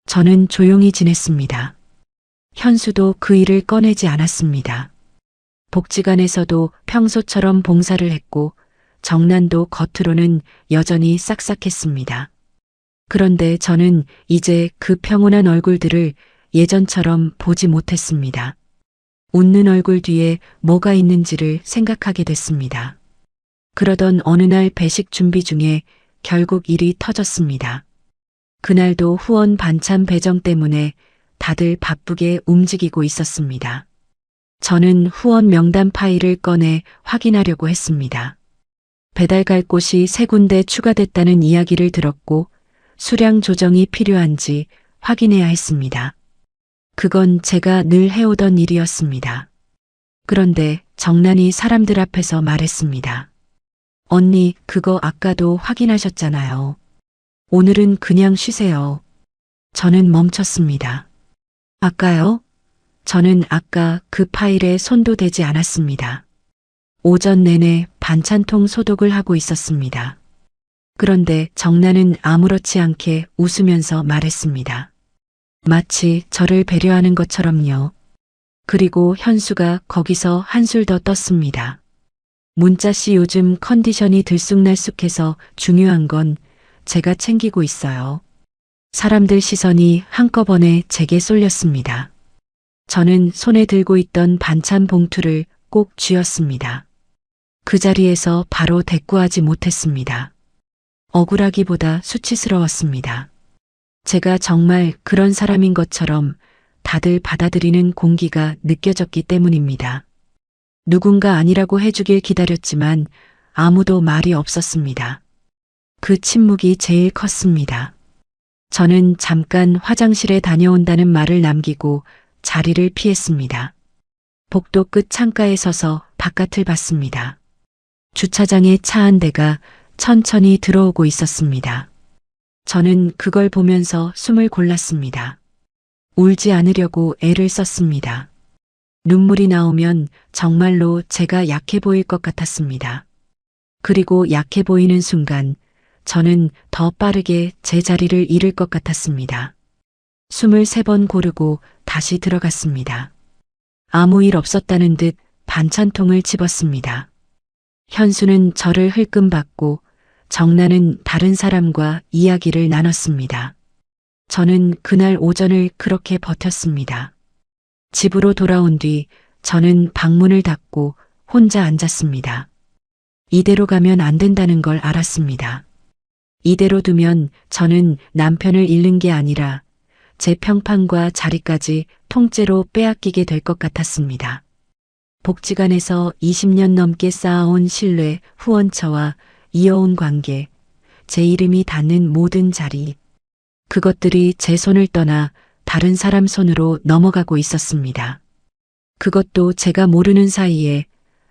저는 조용히 지냈습니다. 현수도 그 일을 꺼내지 않았습니다. 복지관에서도 평소처럼 봉사를 했고 정난도 겉으로는 여전히 싹싹했습니다. 그런데 저는 이제 그 평온한 얼굴들을 예전처럼 보지 못했습니다. 웃는 얼굴 뒤에 뭐가 있는지를 생각하게 됐습니다. 그러던 어느 날 배식 준비 중에 결국 일이 터졌습니다. 그날도 후원 반찬 배정 때문에 다들 바쁘게 움직이고 있었습니다. 저는 후원 명단 파일을 꺼내 확인하려고 했습니다. 배달 갈 곳이 3군데 추가됐다는 이야기를 들었고 수량 조정이 필요한지 확인해야 했습니다. 그건 제가 늘 해오던 일이었습니다. 그런데 정난이 사람들 앞에서 말했습니다. 언니, 그거 아까도 확인하셨잖아요. 오늘은 그냥 쉬세요. 저는 멈췄습니다. 아까요? 저는 아까 그 파일에 손도 대지 않았습니다. 오전 내내 반찬통 소독을 하고 있었습니다. 그런데 정난은 아무렇지 않게 웃으면서 말했습니다. 마치 저를 배려하는 것처럼요. 그리고 현수가 거기서 한술 더 떴습니다. 문자씨 요즘 컨디션이 들쑥날쑥해서 중요한 건 제가 챙기고 있어요. 사람들 시선이 한꺼번에 제게 쏠렸습니다. 저는 손에 들고 있던 반찬 봉투를 꼭 쥐었습니다. 그 자리에서 바로 대꾸하지 못했습니다. 억울하기보다 수치스러웠습니다. 제가 정말 그런 사람인 것처럼 다들 받아들이는 공기가 느껴졌기 때문입니다. 누군가 아니라고 해주길 기다렸지만 아무도 말이 없었습니다. 그 침묵이 제일 컸습니다. 저는 잠깐 화장실에 다녀온다는 말을 남기고 자리를 피했습니다. 복도 끝 창가에 서서 바깥을 봤습니다. 주차장에 차 한 대가 천천히 들어오고 있었습니다. 저는 그걸 보면서 숨을 골랐습니다. 울지 않으려고 애를 썼습니다. 눈물이 나오면 정말로 제가 약해 보일 것 같았습니다. 그리고 약해 보이는 순간 저는 더 빠르게 제 자리를 잃을 것 같았습니다. 숨을 3번 고르고 다시 들어갔습니다. 아무 일 없었다는 듯 반찬통을 집었습니다. 현수는 저를 흘끔받고 정나는 다른 사람과 이야기를 나눴습니다. 저는 그날 오전을 그렇게 버텼습니다. 집으로 돌아온 뒤 저는 방문을 닫고 혼자 앉았습니다. 이대로 가면 안 된다는 걸 알았습니다. 이대로 두면 저는 남편을 잃는 게 아니라 제 평판과 자리까지 통째로 빼앗기게 될 것 같았습니다. 복지관에서 20년 넘게 쌓아온 신뢰, 후원처와 이어온 관계, 제 이름이 닿는 모든 자리, 그것들이 제 손을 떠나 다른 사람 손으로 넘어가고 있었습니다. 그것도 제가 모르는 사이에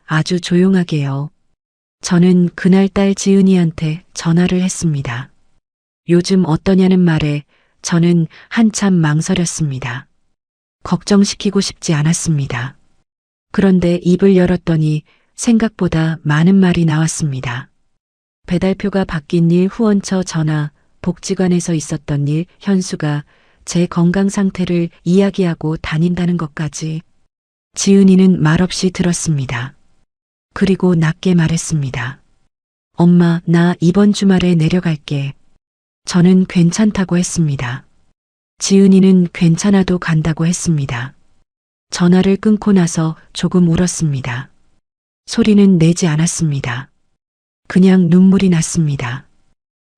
아주 조용하게요. 저는 그날 딸 지은이한테 전화를 했습니다. 요즘 어떠냐는 말에 저는 한참 망설였습니다. 걱정시키고 싶지 않았습니다. 그런데 입을 열었더니 생각보다 많은 말이 나왔습니다. 배달표가 바뀐 일, 후원처 전화, 복지관에서 있었던 일, 현수가 제 건강 상태를 이야기하고 다닌다는 것까지. 지은이는 말없이 들었습니다. 그리고 낮게 말했습니다. 엄마, 나 이번 주말에 내려갈게. 저는 괜찮다고 했습니다. 지은이는 괜찮아도 간다고 했습니다. 전화를 끊고 나서 조금 울었습니다. 소리는 내지 않았습니다. 그냥 눈물이 났습니다.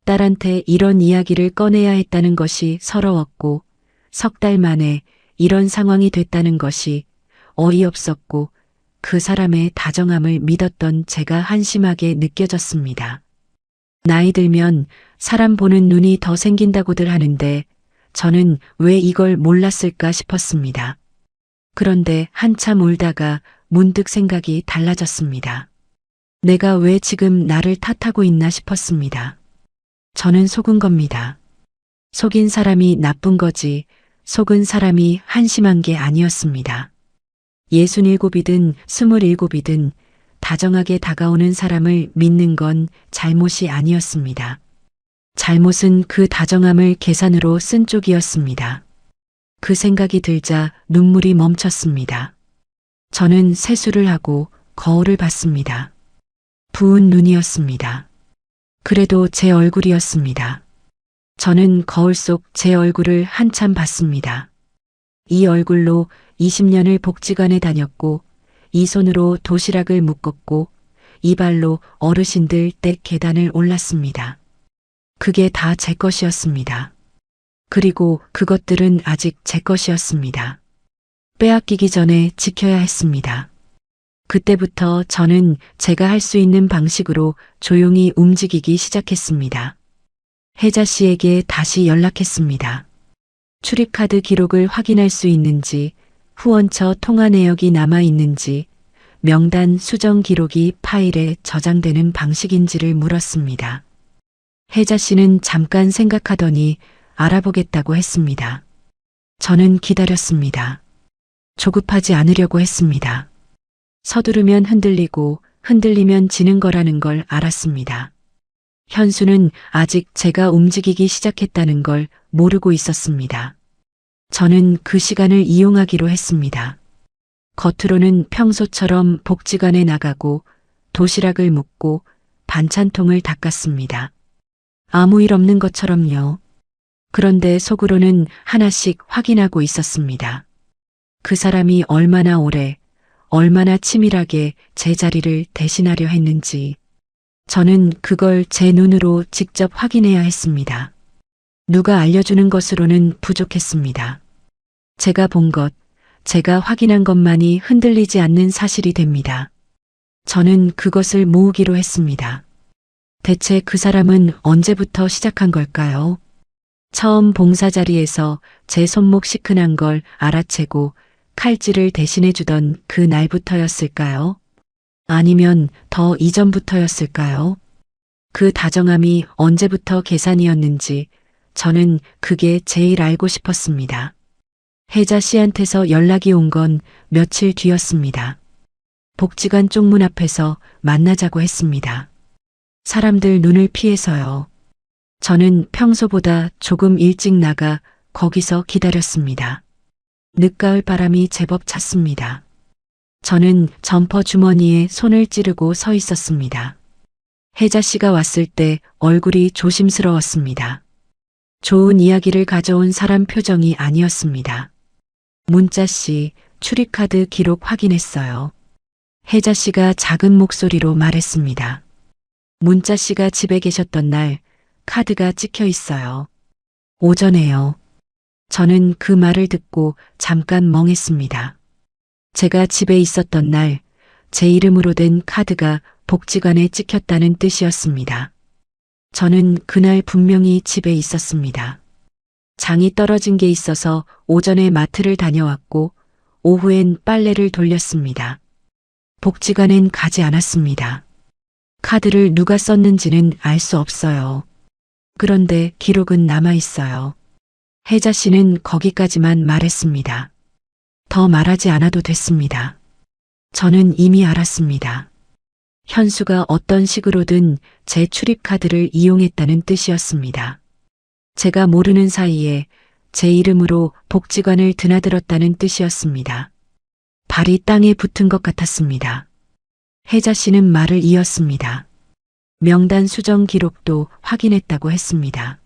딸한테 이런 이야기를 꺼내야 했다는 것이 서러웠고, 3달 만에 이런 상황이 됐다는 것이 어이없었고, 그 사람의 다정함을 믿었던 제가 한심하게 느껴졌습니다. 나이 들면 사람 보는 눈이 더 생긴다고들 하는데 저는 왜 이걸 몰랐을까 싶었습니다. 그런데 한참 울다가 문득 생각이 달라졌습니다. 내가 왜 지금 나를 탓하고 있나 싶었습니다. 저는 속은 겁니다. 속인 사람이 나쁜 거지 속은 사람이 한심한 게 아니었습니다. 67이든 27이든 다정하게 다가오는 사람을 믿는 건 잘못이 아니었습니다. 잘못은 그 다정함을 계산으로 쓴 쪽이었습니다. 그 생각이 들자 눈물이 멈췄습니다. 저는 세수를 하고 거울을 봤습니다. 부은 눈이었습니다. 그래도 제 얼굴이었습니다. 저는 거울 속 제 얼굴을 한참 봤습니다. 이 얼굴로 20년을 복지관에 다녔고, 이 손으로 도시락을 묶었고, 이 발로 어르신들 댁 계단을 올랐습니다. 그게 다 제 것이었습니다. 그리고 그것들은 아직 제 것이었습니다. 빼앗기기 전에 지켜야 했습니다. 그때부터 저는 제가 할 수 있는 방식으로 조용히 움직이기 시작했습니다. 혜자 씨에게 다시 연락했습니다. 출입카드 기록을 확인할 수 있는지, 후원처 통화 내역이 남아 있는지, 명단 수정 기록이 파일에 저장되는 방식인지를 물었습니다. 혜자 씨는 잠깐 생각하더니 알아보겠다고 했습니다. 저는 기다렸습니다. 조급하지 않으려고 했습니다. 서두르면 흔들리고 흔들리면 지는 거라는 걸 알았습니다. 현수는 아직 제가 움직이기 시작했다는 걸 모르고 있었습니다. 저는 그 시간을 이용하기로 했습니다. 겉으로는 평소처럼 복지관에 나가고 도시락을 묶고 반찬통을 닦았습니다. 아무 일 없는 것처럼요. 그런데 속으로는 하나씩 확인하고 있었습니다. 그 사람이 얼마나 오래, 얼마나 치밀하게 제 자리를 대신하려 했는지, 저는 그걸 제 눈으로 직접 확인해야 했습니다. 누가 알려주는 것으로는 부족했습니다. 제가 본 것, 제가 확인한 것만이 흔들리지 않는 사실이 됩니다. 저는 그것을 모으기로 했습니다. 대체 그 사람은 언제부터 시작한 걸까요? 처음 봉사 자리에서 제 손목 시큰한 걸 알아채고 칼질을 대신해주던 그 날부터였을까요? 아니면 더 이전부터였을까요? 그 다정함이 언제부터 계산이었는지 저는 그게 제일 알고 싶었습니다. 혜자 씨한테서 연락이 온 건 며칠 뒤였습니다. 복지관 쪽문 앞에서 만나자고 했습니다. 사람들 눈을 피해서요. 저는 평소보다 조금 일찍 나가 거기서 기다렸습니다. 늦가을 바람이 제법 찼습니다. 저는 점퍼 주머니에 손을 찌르고 서 있었습니다. 혜자 씨가 왔을 때 얼굴이 조심스러웠습니다. 좋은 이야기를 가져온 사람 표정이 아니었습니다. 문자 씨, 출입카드 기록 확인했어요. 혜자 씨가 작은 목소리로 말했습니다. 문자 씨가 집에 계셨던 날 카드가 찍혀 있어요. 오전에요. 저는 그 말을 듣고 잠깐 멍했습니다. 제가 집에 있었던 날 제 이름으로 된 카드가 복지관에 찍혔다는 뜻이었습니다. 저는 그날 분명히 집에 있었습니다. 장이 떨어진 게 있어서 오전에 마트를 다녀왔고 오후엔 빨래를 돌렸습니다. 복지관엔 가지 않았습니다. 카드를 누가 썼는지는 알 수 없어요. 그런데 기록은 남아 있어요. 혜자 씨는 거기까지만 말했습니다. 더 말하지 않아도 됐습니다. 저는 이미 알았습니다. 현수가 어떤 식으로든 제 출입카드를 이용했다는 뜻이었습니다. 제가 모르는 사이에 제 이름으로 복지관을 드나들었다는 뜻이었습니다. 발이 땅에 붙은 것 같았습니다. 혜자 씨는 말을 이었습니다. 명단 수정 기록도 확인했다고 했습니다.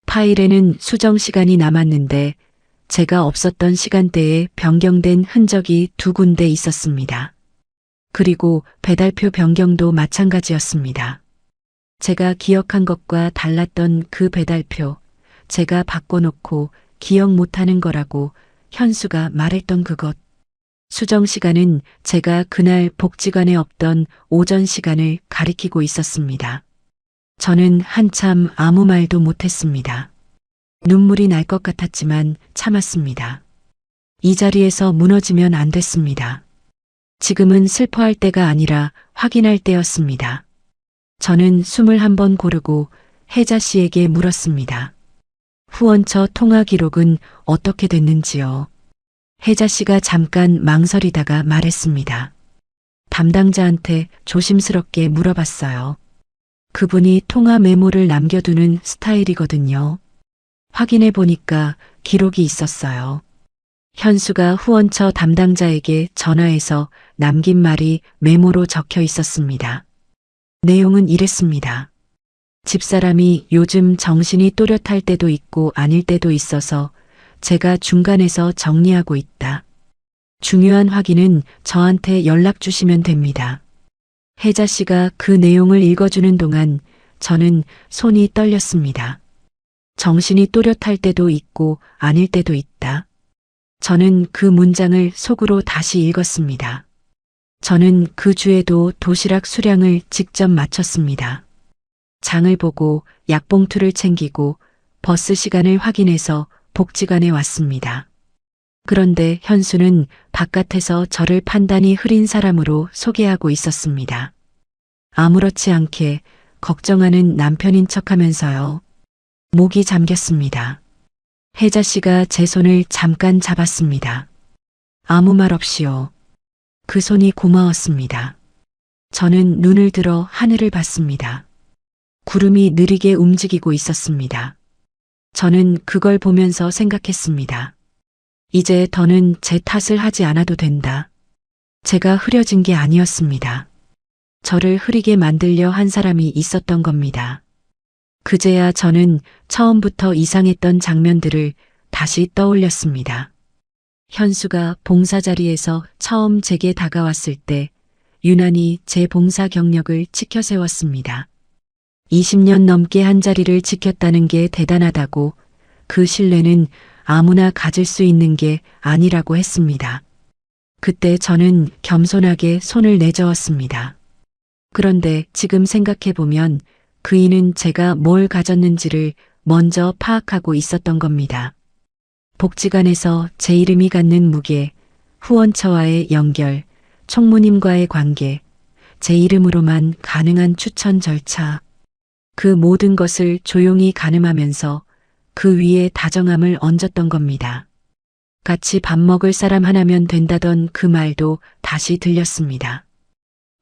파일에는 수정 시간이 남았는데 제가 없었던 시간대에 변경된 흔적이 2군데 있었습니다. 그리고 배달표 변경도 마찬가지였습니다. 제가 기억한 것과 달랐던 그 배달표, 제가 바꿔놓고 기억 못하는 거라고 현수가 말했던 그것. 수정 시간은 제가 그날 복지관에 없던 오전 시간을 가리키고 있었습니다. 저는 한참 아무 말도 못했습니다. 눈물이 날 것 같았지만 참았습니다. 이 자리에서 무너지면 안 됐습니다. 지금은 슬퍼할 때가 아니라 확인할 때였습니다. 저는 숨을 한번 고르고 혜자 씨에게 물었습니다. 후원처 통화 기록은 어떻게 됐는지요? 혜자 씨가 잠깐 망설이다가 말했습니다. 담당자한테 조심스럽게 물어봤어요. 그분이 통화 메모를 남겨두는 스타일이거든요. 확인해 보니까 기록이 있었어요. 현수가 후원처 담당자에게 전화해서 남긴 말이 메모로 적혀 있었습니다. 내용은 이랬습니다. 집사람이 요즘 정신이 또렷할 때도 있고 아닐 때도 있어서 제가 중간에서 정리하고 있다. 중요한 확인은 저한테 연락 주시면 됩니다. 혜자 씨가 그 내용을 읽어주는 동안 저는 손이 떨렸습니다. 정신이 또렷할 때도 있고 아닐 때도 있다. 저는 그 문장을 속으로 다시 읽었습니다. 저는 그 주에도 도시락 수량을 직접 맞췄습니다. 장을 보고 약봉투를 챙기고 버스 시간을 확인해서 복지관에 왔습니다. 그런데 현수는 바깥에서 저를 판단이 흐린 사람으로 소개하고 있었습니다. 아무렇지 않게 걱정하는 남편인 척하면서요. 목이 잠겼습니다. 혜자 씨가 제 손을 잠깐 잡았습니다. 아무 말 없이요. 그 손이 고마웠습니다. 저는 눈을 들어 하늘을 봤습니다. 구름이 느리게 움직이고 있었습니다. 저는 그걸 보면서 생각했습니다. 이제 더는 제 탓을 하지 않아도 된다. 제가 흐려진 게 아니었습니다. 저를 흐리게 만들려 한 사람이 있었던 겁니다. 그제야 저는 처음부터 이상했던 장면들을 다시 떠올렸습니다. 현수가 봉사 자리에서 처음 제게 다가왔을 때 유난히 제 봉사 경력을 치켜 세웠습니다. 20년 넘게 한 자리를 지켰다는 게 대단하다고, 그 신뢰는 아무나 가질 수 있는 게 아니라고 했습니다. 그때 저는 겸손하게 손을 내저었습니다. 그런데 지금 생각해보면 그이는 제가 뭘 가졌는지를 먼저 파악하고 있었던 겁니다. 복지관에서 제 이름이 갖는 무게, 후원처와의 연결, 총무님과의 관계, 제 이름으로만 가능한 추천 절차, 그 모든 것을 조용히 가늠하면서 그 위에 다정함을 얹었던 겁니다. 같이 밥 먹을 사람 하나면 된다던 그 말도 다시 들렸습니다.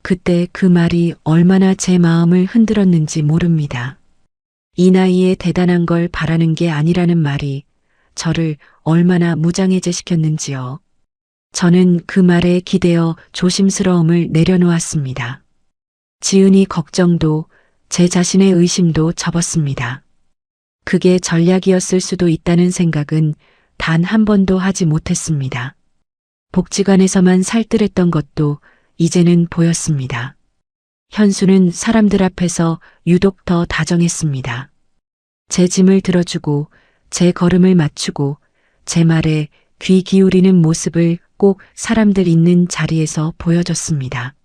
그때 그 말이 얼마나 제 마음을 흔들었는지 모릅니다. 이 나이에 대단한 걸 바라는 게 아니라는 말이 저를 얼마나 무장해제 시켰는지요. 저는 그 말에 기대어 조심스러움을 내려놓았습니다. 지은이 걱정도 제 자신의 의심도 접었습니다. 그게 전략이었을 수도 있다는 생각은 단 한 번도 하지 못했습니다. 복지관에서만 살뜰했던 것도 이제는 보였습니다. 현수는 사람들 앞에서 유독 더 다정했습니다. 제 짐을 들어주고 제 걸음을 맞추고 제 말에 귀 기울이는 모습을 꼭 사람들 있는 자리에서 보여줬습니다.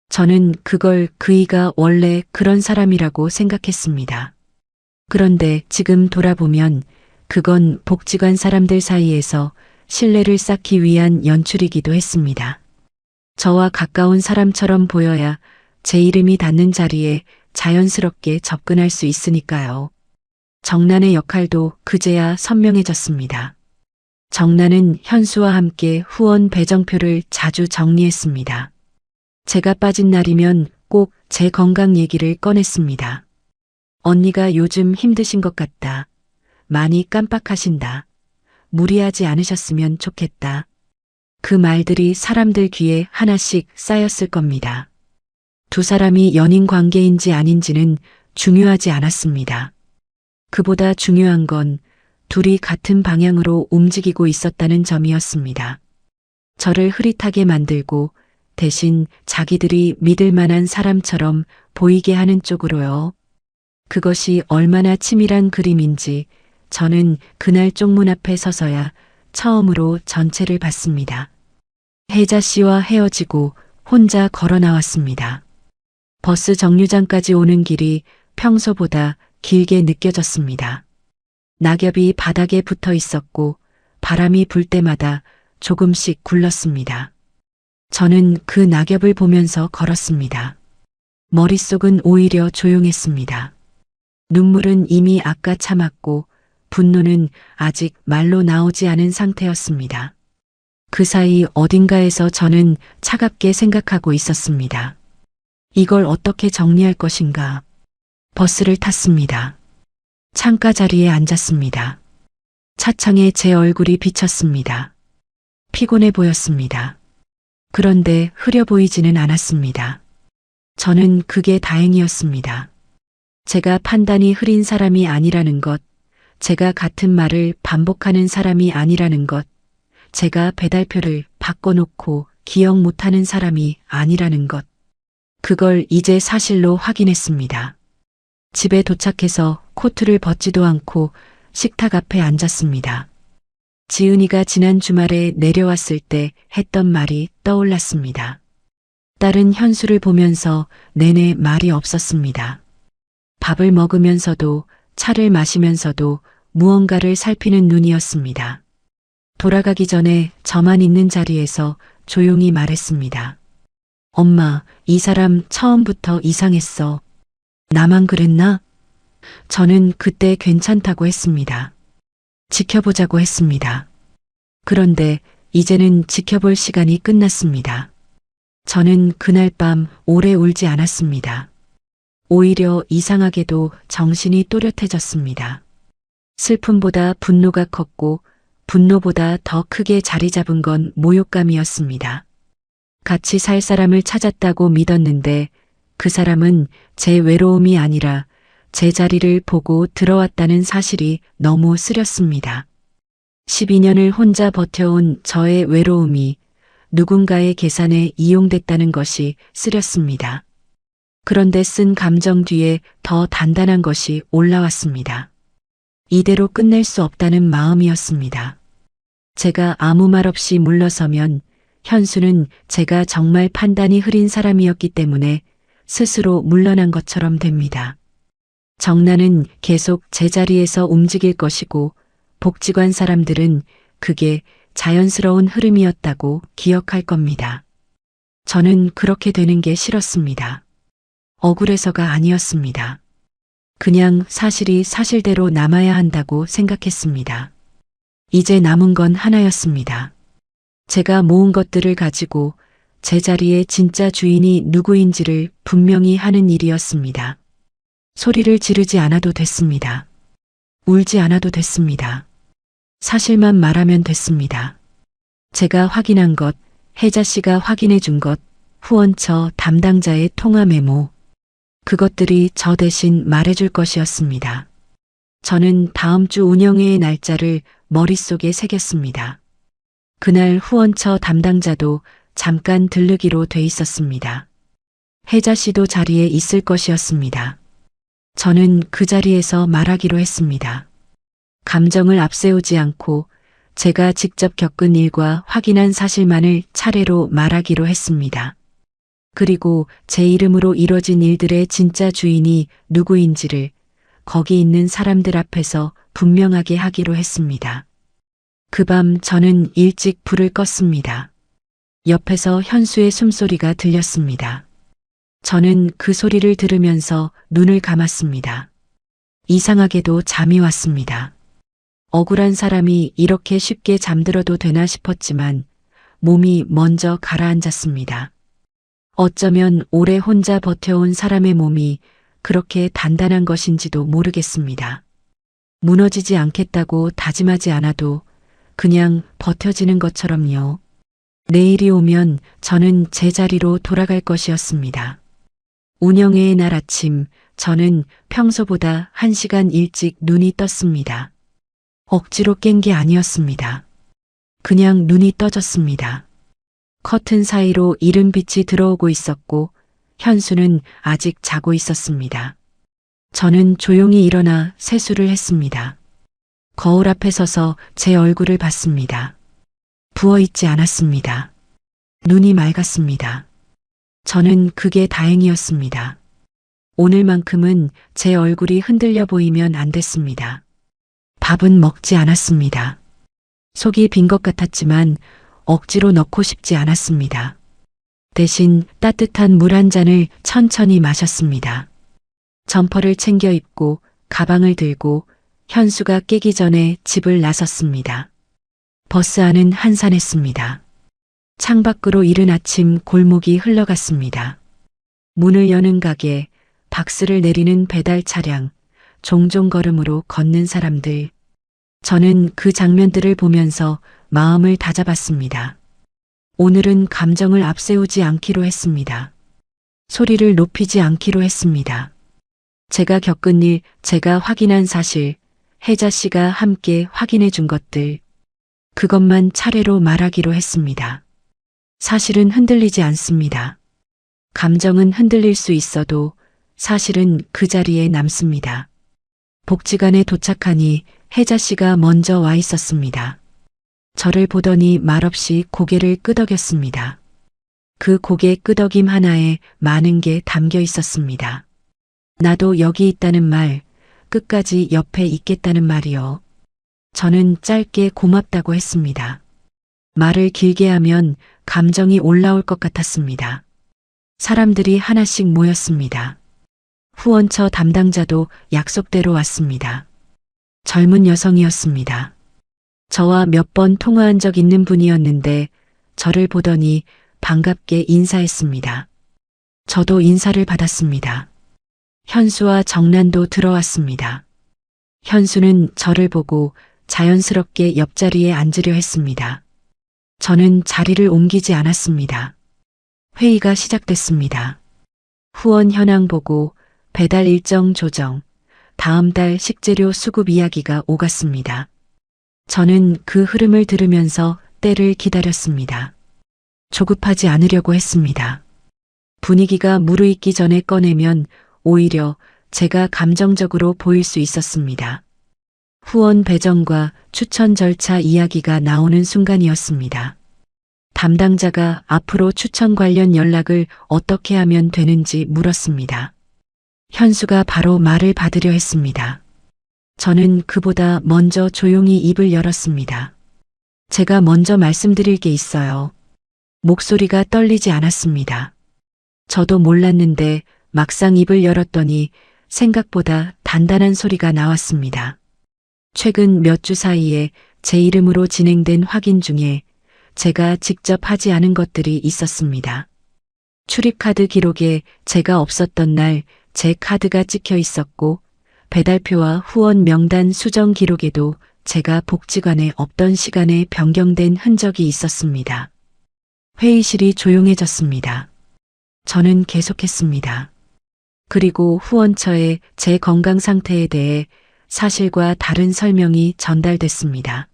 저는 그걸 그이가 원래 그런 사람이라고 생각했습니다. 그런데 지금 돌아보면 그건 복지관 사람들 사이에서 신뢰를 쌓기 위한 연출이기도 했습니다. 저와 가까운 사람처럼 보여야 제 이름이 닿는 자리에 자연스럽게 접근할 수 있으니까요. 정란의 역할도 그제야 선명해졌습니다. 정란은 현수와 함께 후원 배정표를 자주 정리했습니다. 제가 빠진 날이면 꼭 제 건강 얘기를 꺼냈습니다. 언니가 요즘 힘드신 것 같다. 많이 깜빡하신다. 무리하지 않으셨으면 좋겠다. 그 말들이 사람들 귀에 하나씩 쌓였을 겁니다. 두 사람이 연인 관계인지 아닌지는 중요하지 않았습니다. 그보다 중요한 건 둘이 같은 방향으로 움직이고 있었다는 점이었습니다. 저를 흐릿하게 만들고 대신 자기들이 믿을 만한 사람처럼 보이게 하는 쪽으로요. 그것이 얼마나 치밀한 그림인지 저는 그날 쪽문 앞에 서서야 처음으로 전체를 봤습니다. 혜자 씨와 헤어지고 혼자 걸어 나왔습니다. 버스 정류장까지 오는 길이 평소보다 길게 느껴졌습니다. 낙엽이 바닥에 붙어 있었고 바람이 불 때마다 조금씩 굴렀습니다. 저는 그 낙엽을 보면서 걸었습니다. 머릿속은 오히려 조용했습니다. 눈물은 이미 아까 참았고 분노는 아직 말로 나오지 않은 상태였습니다. 그 사이 어딘가에서 저는 차갑게 생각하고 있었습니다. 이걸 어떻게 정리할 것인가. 버스를 탔습니다. 창가 자리에 앉았습니다. 차창에 제 얼굴이 비쳤습니다. 피곤해 보였습니다. 그런데 흐려 보이지는 않았습니다. 저는 그게 다행이었습니다. 제가 판단이 흐린 사람이 아니라는 것, 제가 같은 말을 반복하는 사람이 아니라는 것, 제가 배달표를 바꿔놓고 기억 못하는 사람이 아니라는 것. 그걸 이제 사실로 확인했습니다. 집에 도착해서 코트를 벗지도 않고 식탁 앞에 앉았습니다. 지은이가 지난 주말에 내려왔을 때 했던 말이 떠올랐습니다. 딸은 현수를 보면서 내내 말이 없었습니다. 밥을 먹으면서도 차를 마시면서도 무언가를 살피는 눈이었습니다. 돌아가기 전에 저만 있는 자리에서 조용히 말했습니다. 엄마, 이 사람 처음부터 이상했어. 나만 그랬나? 저는 그때 괜찮다고 했습니다. 지켜보자고 했습니다. 그런데 이제는 지켜볼 시간이 끝났습니다. 저는 그날 밤 오래 울지 않았습니다. 오히려 이상하게도 정신이 또렷해졌습니다. 슬픔보다 분노가 컸고 분노보다 더 크게 자리 잡은 건 모욕감이었습니다. 같이 살 사람을 찾았다고 믿었는데 그 사람은 제 외로움이 아니라 제 자리를 보고 들어왔다는 사실이 너무 쓰렸습니다. 12년을 혼자 버텨온 저의 외로움이 누군가의 계산에 이용됐다는 것이 쓰렸습니다. 그런데 쓴 감정 뒤에 더 단단한 것이 올라왔습니다. 이대로 끝낼 수 없다는 마음이었습니다. 제가 아무 말 없이 물러서면 현수는 제가 정말 판단이 흐린 사람이었기 때문에 스스로 물러난 것처럼 됩니다. 정나는 계속 제자리에서 움직일 것이고 복지관 사람들은 그게 자연스러운 흐름이었다고 기억할 겁니다. 저는 그렇게 되는 게 싫었습니다. 억울해서가 아니었습니다. 그냥 사실이 사실대로 남아야 한다고 생각했습니다. 이제 남은 건 하나였습니다. 제가 모은 것들을 가지고 제 자리에 진짜 주인이 누구인지를 분명히 하는 일이었습니다. 소리를 지르지 않아도 됐습니다. 울지 않아도 됐습니다. 사실만 말하면 됐습니다. 제가 확인한 것, 혜자 씨가 확인해 준 것, 후원처 담당자의 통화 메모, 그것들이 저 대신 말해줄 것이었습니다. 저는 다음 주 운영회의 날짜를 머릿속에 새겼습니다. 그날 후원처 담당자도 잠깐 들르기로 돼 있었습니다. 혜자 씨도 자리에 있을 것이었습니다. 저는 그 자리에서 말하기로 했습니다. 감정을 앞세우지 않고 제가 직접 겪은 일과 확인한 사실만을 차례로 말하기로 했습니다. 그리고 제 이름으로 이뤄진 일들의 진짜 주인이 누구인지를 거기 있는 사람들 앞에서 분명하게 하기로 했습니다. 그 밤 저는 일찍 불을 껐습니다. 옆에서 현수의 숨소리가 들렸습니다. 저는 그 소리를 들으면서 눈을 감았습니다. 이상하게도 잠이 왔습니다. 억울한 사람이 이렇게 쉽게 잠들어도 되나 싶었지만 몸이 먼저 가라앉았습니다. 어쩌면 오래 혼자 버텨온 사람의 몸이 그렇게 단단한 것인지도 모르겠습니다. 무너지지 않겠다고 다짐하지 않아도 그냥 버텨지는 것처럼요. 내일이 오면 저는 제 자리로 돌아갈 것이었습니다. 운영회의 날 아침 저는 평소보다 1시간 일찍 눈이 떴습니다. 억지로 깬 게 아니었습니다. 그냥 눈이 떠졌습니다. 커튼 사이로 이른 빛이 들어오고 있었고 현수는 아직 자고 있었습니다. 저는 조용히 일어나 세수를 했습니다. 거울 앞에 서서 제 얼굴을 봤습니다. 부어있지 않았습니다. 눈이 맑았습니다. 저는 그게 다행이었습니다. 오늘만큼은 제 얼굴이 흔들려 보이면 안 됐습니다. 밥은 먹지 않았습니다. 속이 빈 것 같았지만 억지로 넣고 싶지 않았습니다. 대신 따뜻한 물 한 잔을 천천히 마셨습니다. 점퍼를 챙겨 입고 가방을 들고 현수가 깨기 전에 집을 나섰습니다. 버스 안은 한산했습니다. 창밖으로 이른 아침 골목이 흘러갔습니다. 문을 여는 가게, 박스를 내리는 배달 차량, 종종 걸음으로 걷는 사람들. 저는 그 장면들을 보면서 마음을 다잡았습니다. 오늘은 감정을 앞세우지 않기로 했습니다. 소리를 높이지 않기로 했습니다. 제가 겪은 일, 제가 확인한 사실, 혜자 씨가 함께 확인해 준 것들, 그것만 차례로 말하기로 했습니다. 사실은 흔들리지 않습니다. 감정은 흔들릴 수 있어도 사실은 그 자리에 남습니다. 복지관에 도착하니 혜자 씨가 먼저 와 있었습니다. 저를 보더니 말없이 고개를 끄덕였습니다. 그 고개 끄덕임 하나에 많은 게 담겨 있었습니다. 나도 여기 있다는 말, 끝까지 옆에 있겠다는 말이요. 저는 짧게 고맙다고 했습니다. 말을 길게 하면 감정이 올라올 것 같았습니다. 사람들이 하나씩 모였습니다. 후원처 담당자도 약속대로 왔습니다. 젊은 여성이었습니다. 저와 몇 번 통화한 적 있는 분이었는데 저를 보더니 반갑게 인사했습니다. 저도 인사를 받았습니다. 현수와 정란도 들어왔습니다. 현수는 저를 보고 자연스럽게 옆자리에 앉으려 했습니다. 저는 자리를 옮기지 않았습니다. 회의가 시작됐습니다. 후원 현황 보고 배달 일정 조정, 다음 달 식재료 수급 이야기가 오갔습니다. 저는 그 흐름을 들으면서 때를 기다렸습니다. 조급하지 않으려고 했습니다. 분위기가 무르익기 전에 꺼내면 오히려 제가 감정적으로 보일 수 있었습니다. 후원 배정과 추천 절차 이야기가 나오는 순간이었습니다. 담당자가 앞으로 추천 관련 연락을 어떻게 하면 되는지 물었습니다. 현수가 바로 말을 받으려 했습니다. 저는 그보다 먼저 조용히 입을 열었습니다. 제가 먼저 말씀드릴 게 있어요. 목소리가 떨리지 않았습니다. 저도 몰랐는데 막상 입을 열었더니 생각보다 단단한 소리가 나왔습니다. 최근 몇 주 사이에 제 이름으로 진행된 확인 중에 제가 직접 하지 않은 것들이 있었습니다. 출입카드 기록에 제가 없었던 날 제 카드가 찍혀 있었고 배달표와 후원 명단 수정 기록에도 제가 복지관에 없던 시간에 변경된 흔적이 있었습니다. 회의실이 조용해졌습니다. 저는 계속했습니다. 그리고 후원처에 제 건강 상태에 대해 사실과 다른 설명이 전달됐습니다.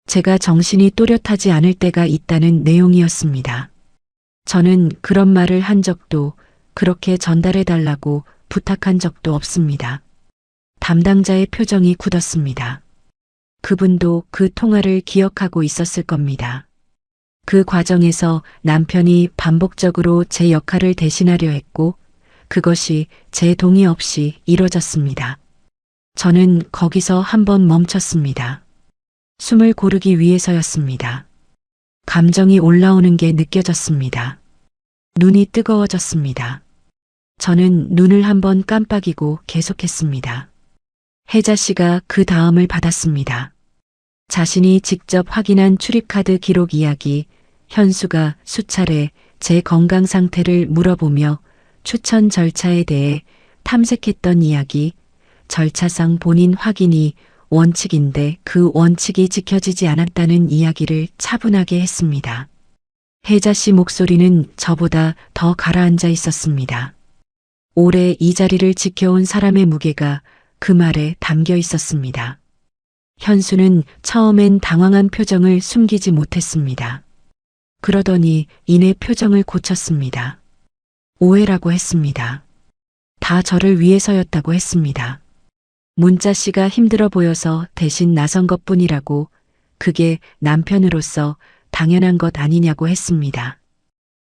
제가 정신이 또렷하지 않을 때가 있다는 내용이었습니다. 저는 그런 말을 한 적도 그렇게 전달해달라고 부탁한 적도 없습니다. 담당자의 표정이 굳었습니다. 그분도 그 통화를 기억하고 있었을 겁니다. 그 과정에서 남편이 반복적으로 제 역할을 대신하려 했고 그것이 제 동의 없이 이뤄졌습니다. 저는 거기서 한번 멈췄습니다. 숨을 고르기 위해서였습니다. 감정이 올라오는 게 느껴졌습니다. 눈이 뜨거워졌습니다. 저는 눈을 한번 깜빡이고 계속했습니다. 혜자 씨가 그 다음을 받았습니다. 자신이 직접 확인한 출입카드 기록 이야기, 현수가 수차례 제 건강 상태를 물어보며 추천 절차에 대해 탐색했던 이야기, 절차상 본인 확인이 원칙인데 그 원칙이 지켜지지 않았다는 이야기를 차분하게 했습니다. 혜자 씨 목소리는 저보다 더 가라앉아 있었습니다. 오래 이 자리를 지켜온 사람의 무게가 그 말에 담겨 있었습니다. 현수는 처음엔 당황한 표정을 숨기지 못했습니다. 그러더니 이내 표정을 고쳤습니다. 오해라고 했습니다. 다 저를 위해서였다고 했습니다. 문자 씨가 힘들어 보여서 대신 나선 것뿐이라고, 그게 남편으로서 당연한 것 아니냐고 했습니다.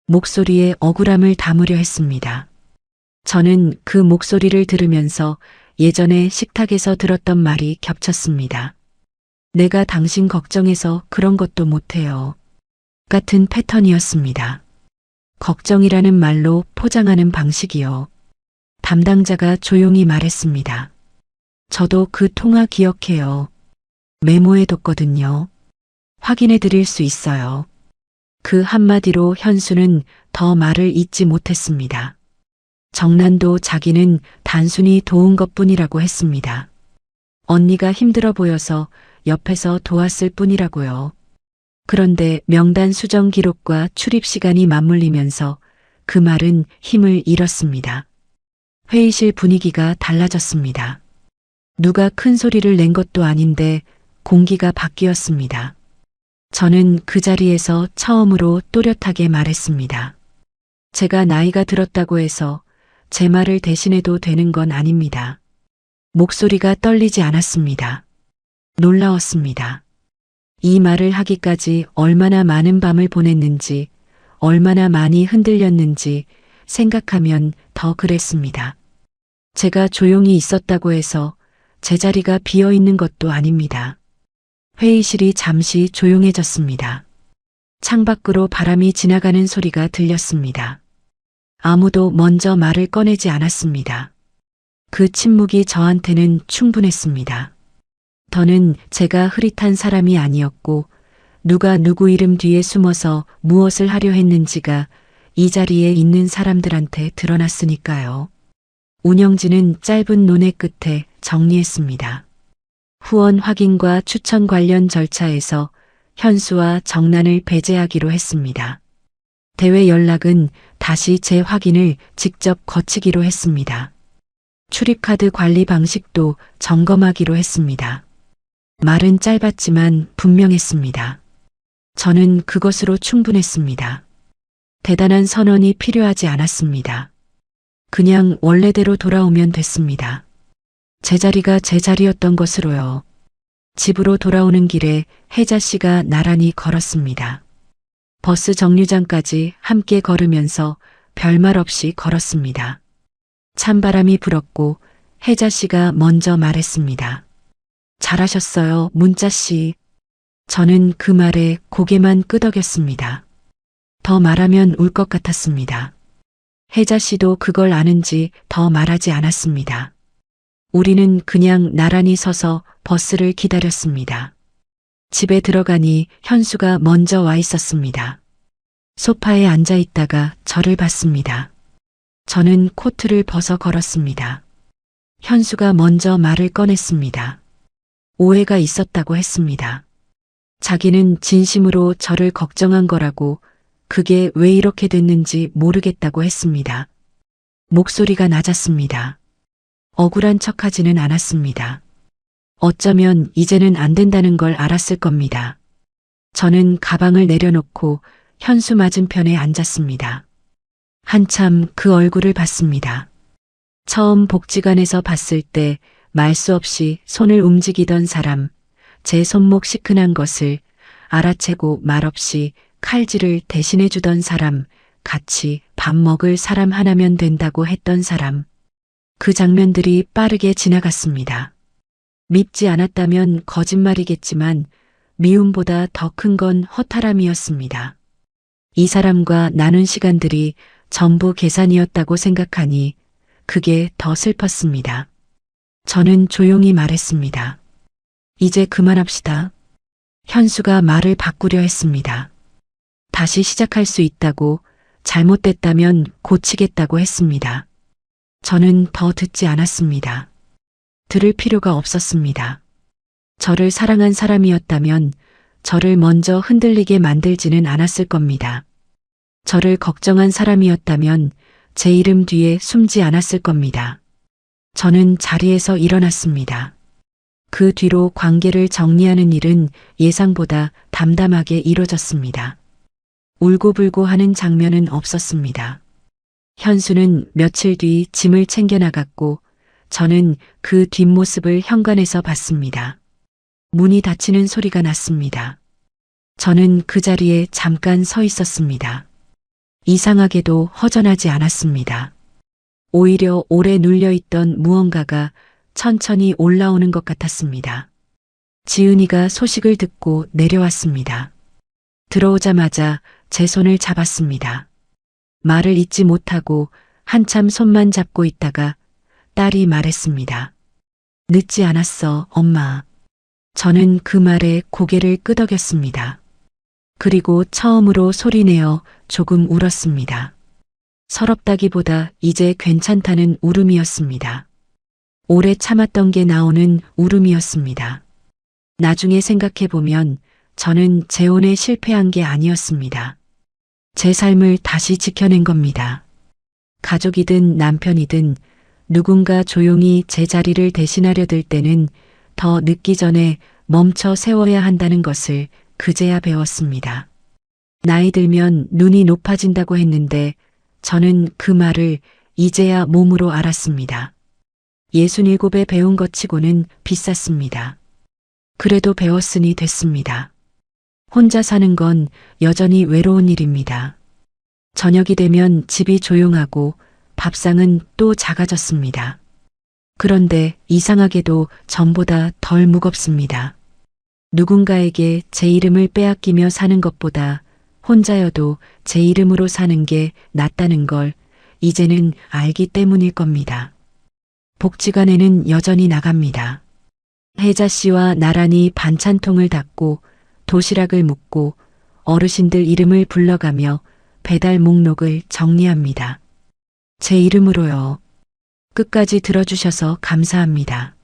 목소리에 억울함을 담으려 했습니다. 저는 그 목소리를 들으면서 예전에 식탁에서 들었던 말이 겹쳤습니다. 내가 당신 걱정해서 그런 것도 못해요. 같은 패턴이었습니다. 걱정이라는 말로 포장하는 방식이요. 담당자가 조용히 말했습니다. 저도 그 통화 기억해요. 메모해뒀거든요. 확인해 드릴 수 있어요. 그 한마디로 현수는 더 말을 잇지 못했습니다. 정난도 자기는 단순히 도운 것뿐이라고 했습니다. 언니가 힘들어 보여서 옆에서 도왔을 뿐이라고요. 그런데 명단 수정 기록과 출입 시간이 맞물리면서 그 말은 힘을 잃었습니다. 회의실 분위기가 달라졌습니다. 누가 큰 소리를 낸 것도 아닌데 공기가 바뀌었습니다. 저는 그 자리에서 처음으로 또렷하게 말했습니다. 제가 나이가 들었다고 해서 제 말을 대신해도 되는 건 아닙니다. 목소리가 떨리지 않았습니다. 놀라웠습니다. 이 말을 하기까지 얼마나 많은 밤을 보냈는지, 얼마나 많이 흔들렸는지 생각하면 더 그랬습니다. 제가 조용히 있었다고 해서 제 자리가 비어 있는 것도 아닙니다. 회의실이 잠시 조용해졌습니다. 창밖으로 바람이 지나가는 소리가 들렸습니다. 아무도 먼저 말을 꺼내지 않았습니다. 그 침묵이 저한테는 충분했습니다. 더는 제가 흐릿한 사람이 아니었고 누가 누구 이름 뒤에 숨어서 무엇을 하려 했는지가 이 자리에 있는 사람들한테 드러났으니까요. 운영진은 짧은 논의 끝에 정리했습니다. 후원 확인과 추천 관련 절차에서 현수와 정난을 배제하기로 했습니다. 대외 연락은 다시 재확인을 직접 거치기로 했습니다. 출입카드 관리 방식도 점검하기로 했습니다. 말은 짧았지만 분명했습니다. 저는 그것으로 충분했습니다. 대단한 선언이 필요하지 않았습니다. 그냥 원래대로 돌아오면 됐습니다. 제 자리가 제 자리였던 것으로요. 집으로 돌아오는 길에 혜자 씨가 나란히 걸었습니다. 버스 정류장까지 함께 걸으면서 별말 없이 걸었습니다. 찬바람이 불었고 혜자 씨가 먼저 말했습니다. 잘하셨어요, 문자 씨. 저는 그 말에 고개만 끄덕였습니다. 더 말하면 울 것 같았습니다. 혜자 씨도 그걸 아는지 더 말하지 않았습니다. 우리는 그냥 나란히 서서 버스를 기다렸습니다. 집에 들어가니 현수가 먼저 와 있었습니다. 소파에 앉아 있다가 저를 봤습니다. 저는 코트를 벗어 걸었습니다. 현수가 먼저 말을 꺼냈습니다. 오해가 있었다고 했습니다. 자기는 진심으로 저를 걱정한 거라고 그게 왜 이렇게 됐는지 모르겠다고 했습니다. 목소리가 낮았습니다. 억울한 척하지는 않았습니다. 어쩌면 이제는 안 된다는 걸 알았을 겁니다. 저는 가방을 내려놓고 현수 맞은편에 앉았습니다. 한참 그 얼굴을 봤습니다. 처음 복지관에서 봤을 때 말 수 없이 손을 움직이던 사람, 제 손목 시큰한 것을 알아채고 말없이 칼질을 대신해 주던 사람, 같이 밥 먹을 사람 하나면 된다고 했던 사람. 그 장면들이 빠르게 지나갔습니다. 밉지 않았다면 거짓말이겠지만 미움보다 더 큰 건 허탈함이었습니다. 이 사람과 나눈 시간들이 전부 계산이었다고 생각하니 그게 더 슬펐습니다. 저는 조용히 말했습니다. 이제 그만합시다. 현수가 말을 바꾸려 했습니다. 다시 시작할 수 있다고, 잘못됐다면 고치겠다고 했습니다. 저는 더 듣지 않았습니다. 들을 필요가 없었습니다. 저를 사랑한 사람이었다면 저를 먼저 흔들리게 만들지는 않았을 겁니다. 저를 걱정한 사람이었다면 제 이름 뒤에 숨지 않았을 겁니다. 저는 자리에서 일어났습니다. 그 뒤로 관계를 정리하는 일은 예상보다 담담하게 이루어졌습니다. 울고불고 하는 장면은 없었습니다. 현수는 며칠 뒤 짐을 챙겨 나갔고 저는 그 뒷모습을 현관에서 봤습니다. 문이 닫히는 소리가 났습니다. 저는 그 자리에 잠깐 서 있었습니다. 이상하게도 허전하지 않았습니다. 오히려 오래 눌려있던 무언가가 천천히 올라오는 것 같았습니다. 지은이가 소식을 듣고 내려왔습니다. 들어오자마자 제 손을 잡았습니다. 말을 잇지 못하고 한참 손만 잡고 있다가 딸이 말했습니다. 늦지 않았어, 엄마. 저는 그 말에 고개를 끄덕였습니다. 그리고 처음으로 소리내어 조금 울었습니다. 서럽다기보다 이제 괜찮다는 울음이었습니다. 오래 참았던 게 나오는 울음이었습니다. 나중에 생각해보면 저는 재혼에 실패한 게 아니었습니다. 제 삶을 다시 지켜낸 겁니다. 가족이든 남편이든 누군가 조용히 제 자리를 대신하려 들 때는 더 늦기 전에 멈춰 세워야 한다는 것을 그제야 배웠습니다. 나이 들면 눈이 높아진다고 했는데 저는 그 말을 이제야 몸으로 알았습니다. 67에 배운 것 치고는 비쌌습니다. 그래도 배웠으니 됐습니다. 혼자 사는 건 여전히 외로운 일입니다. 저녁이 되면 집이 조용하고 밥상은 또 작아졌습니다. 그런데 이상하게도 전보다 덜 무겁습니다. 누군가에게 제 이름을 빼앗기며 사는 것보다 혼자여도 제 이름으로 사는 게 낫다는 걸 이제는 알기 때문일 겁니다. 복지관에는 여전히 나갑니다. 혜자 씨와 나란히 반찬통을 닫고 도시락을 묻고 어르신들 이름을 불러가며 배달 목록을 정리합니다. 제 이름으로요. 끝까지 들어주셔서 감사합니다.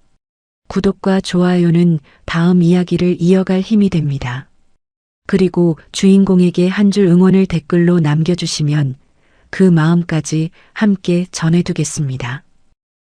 구독과 좋아요는 다음 이야기를 이어갈 힘이 됩니다. 그리고 주인공에게 한 줄 응원을 댓글로 남겨주시면 그 마음까지 함께 전해두겠습니다.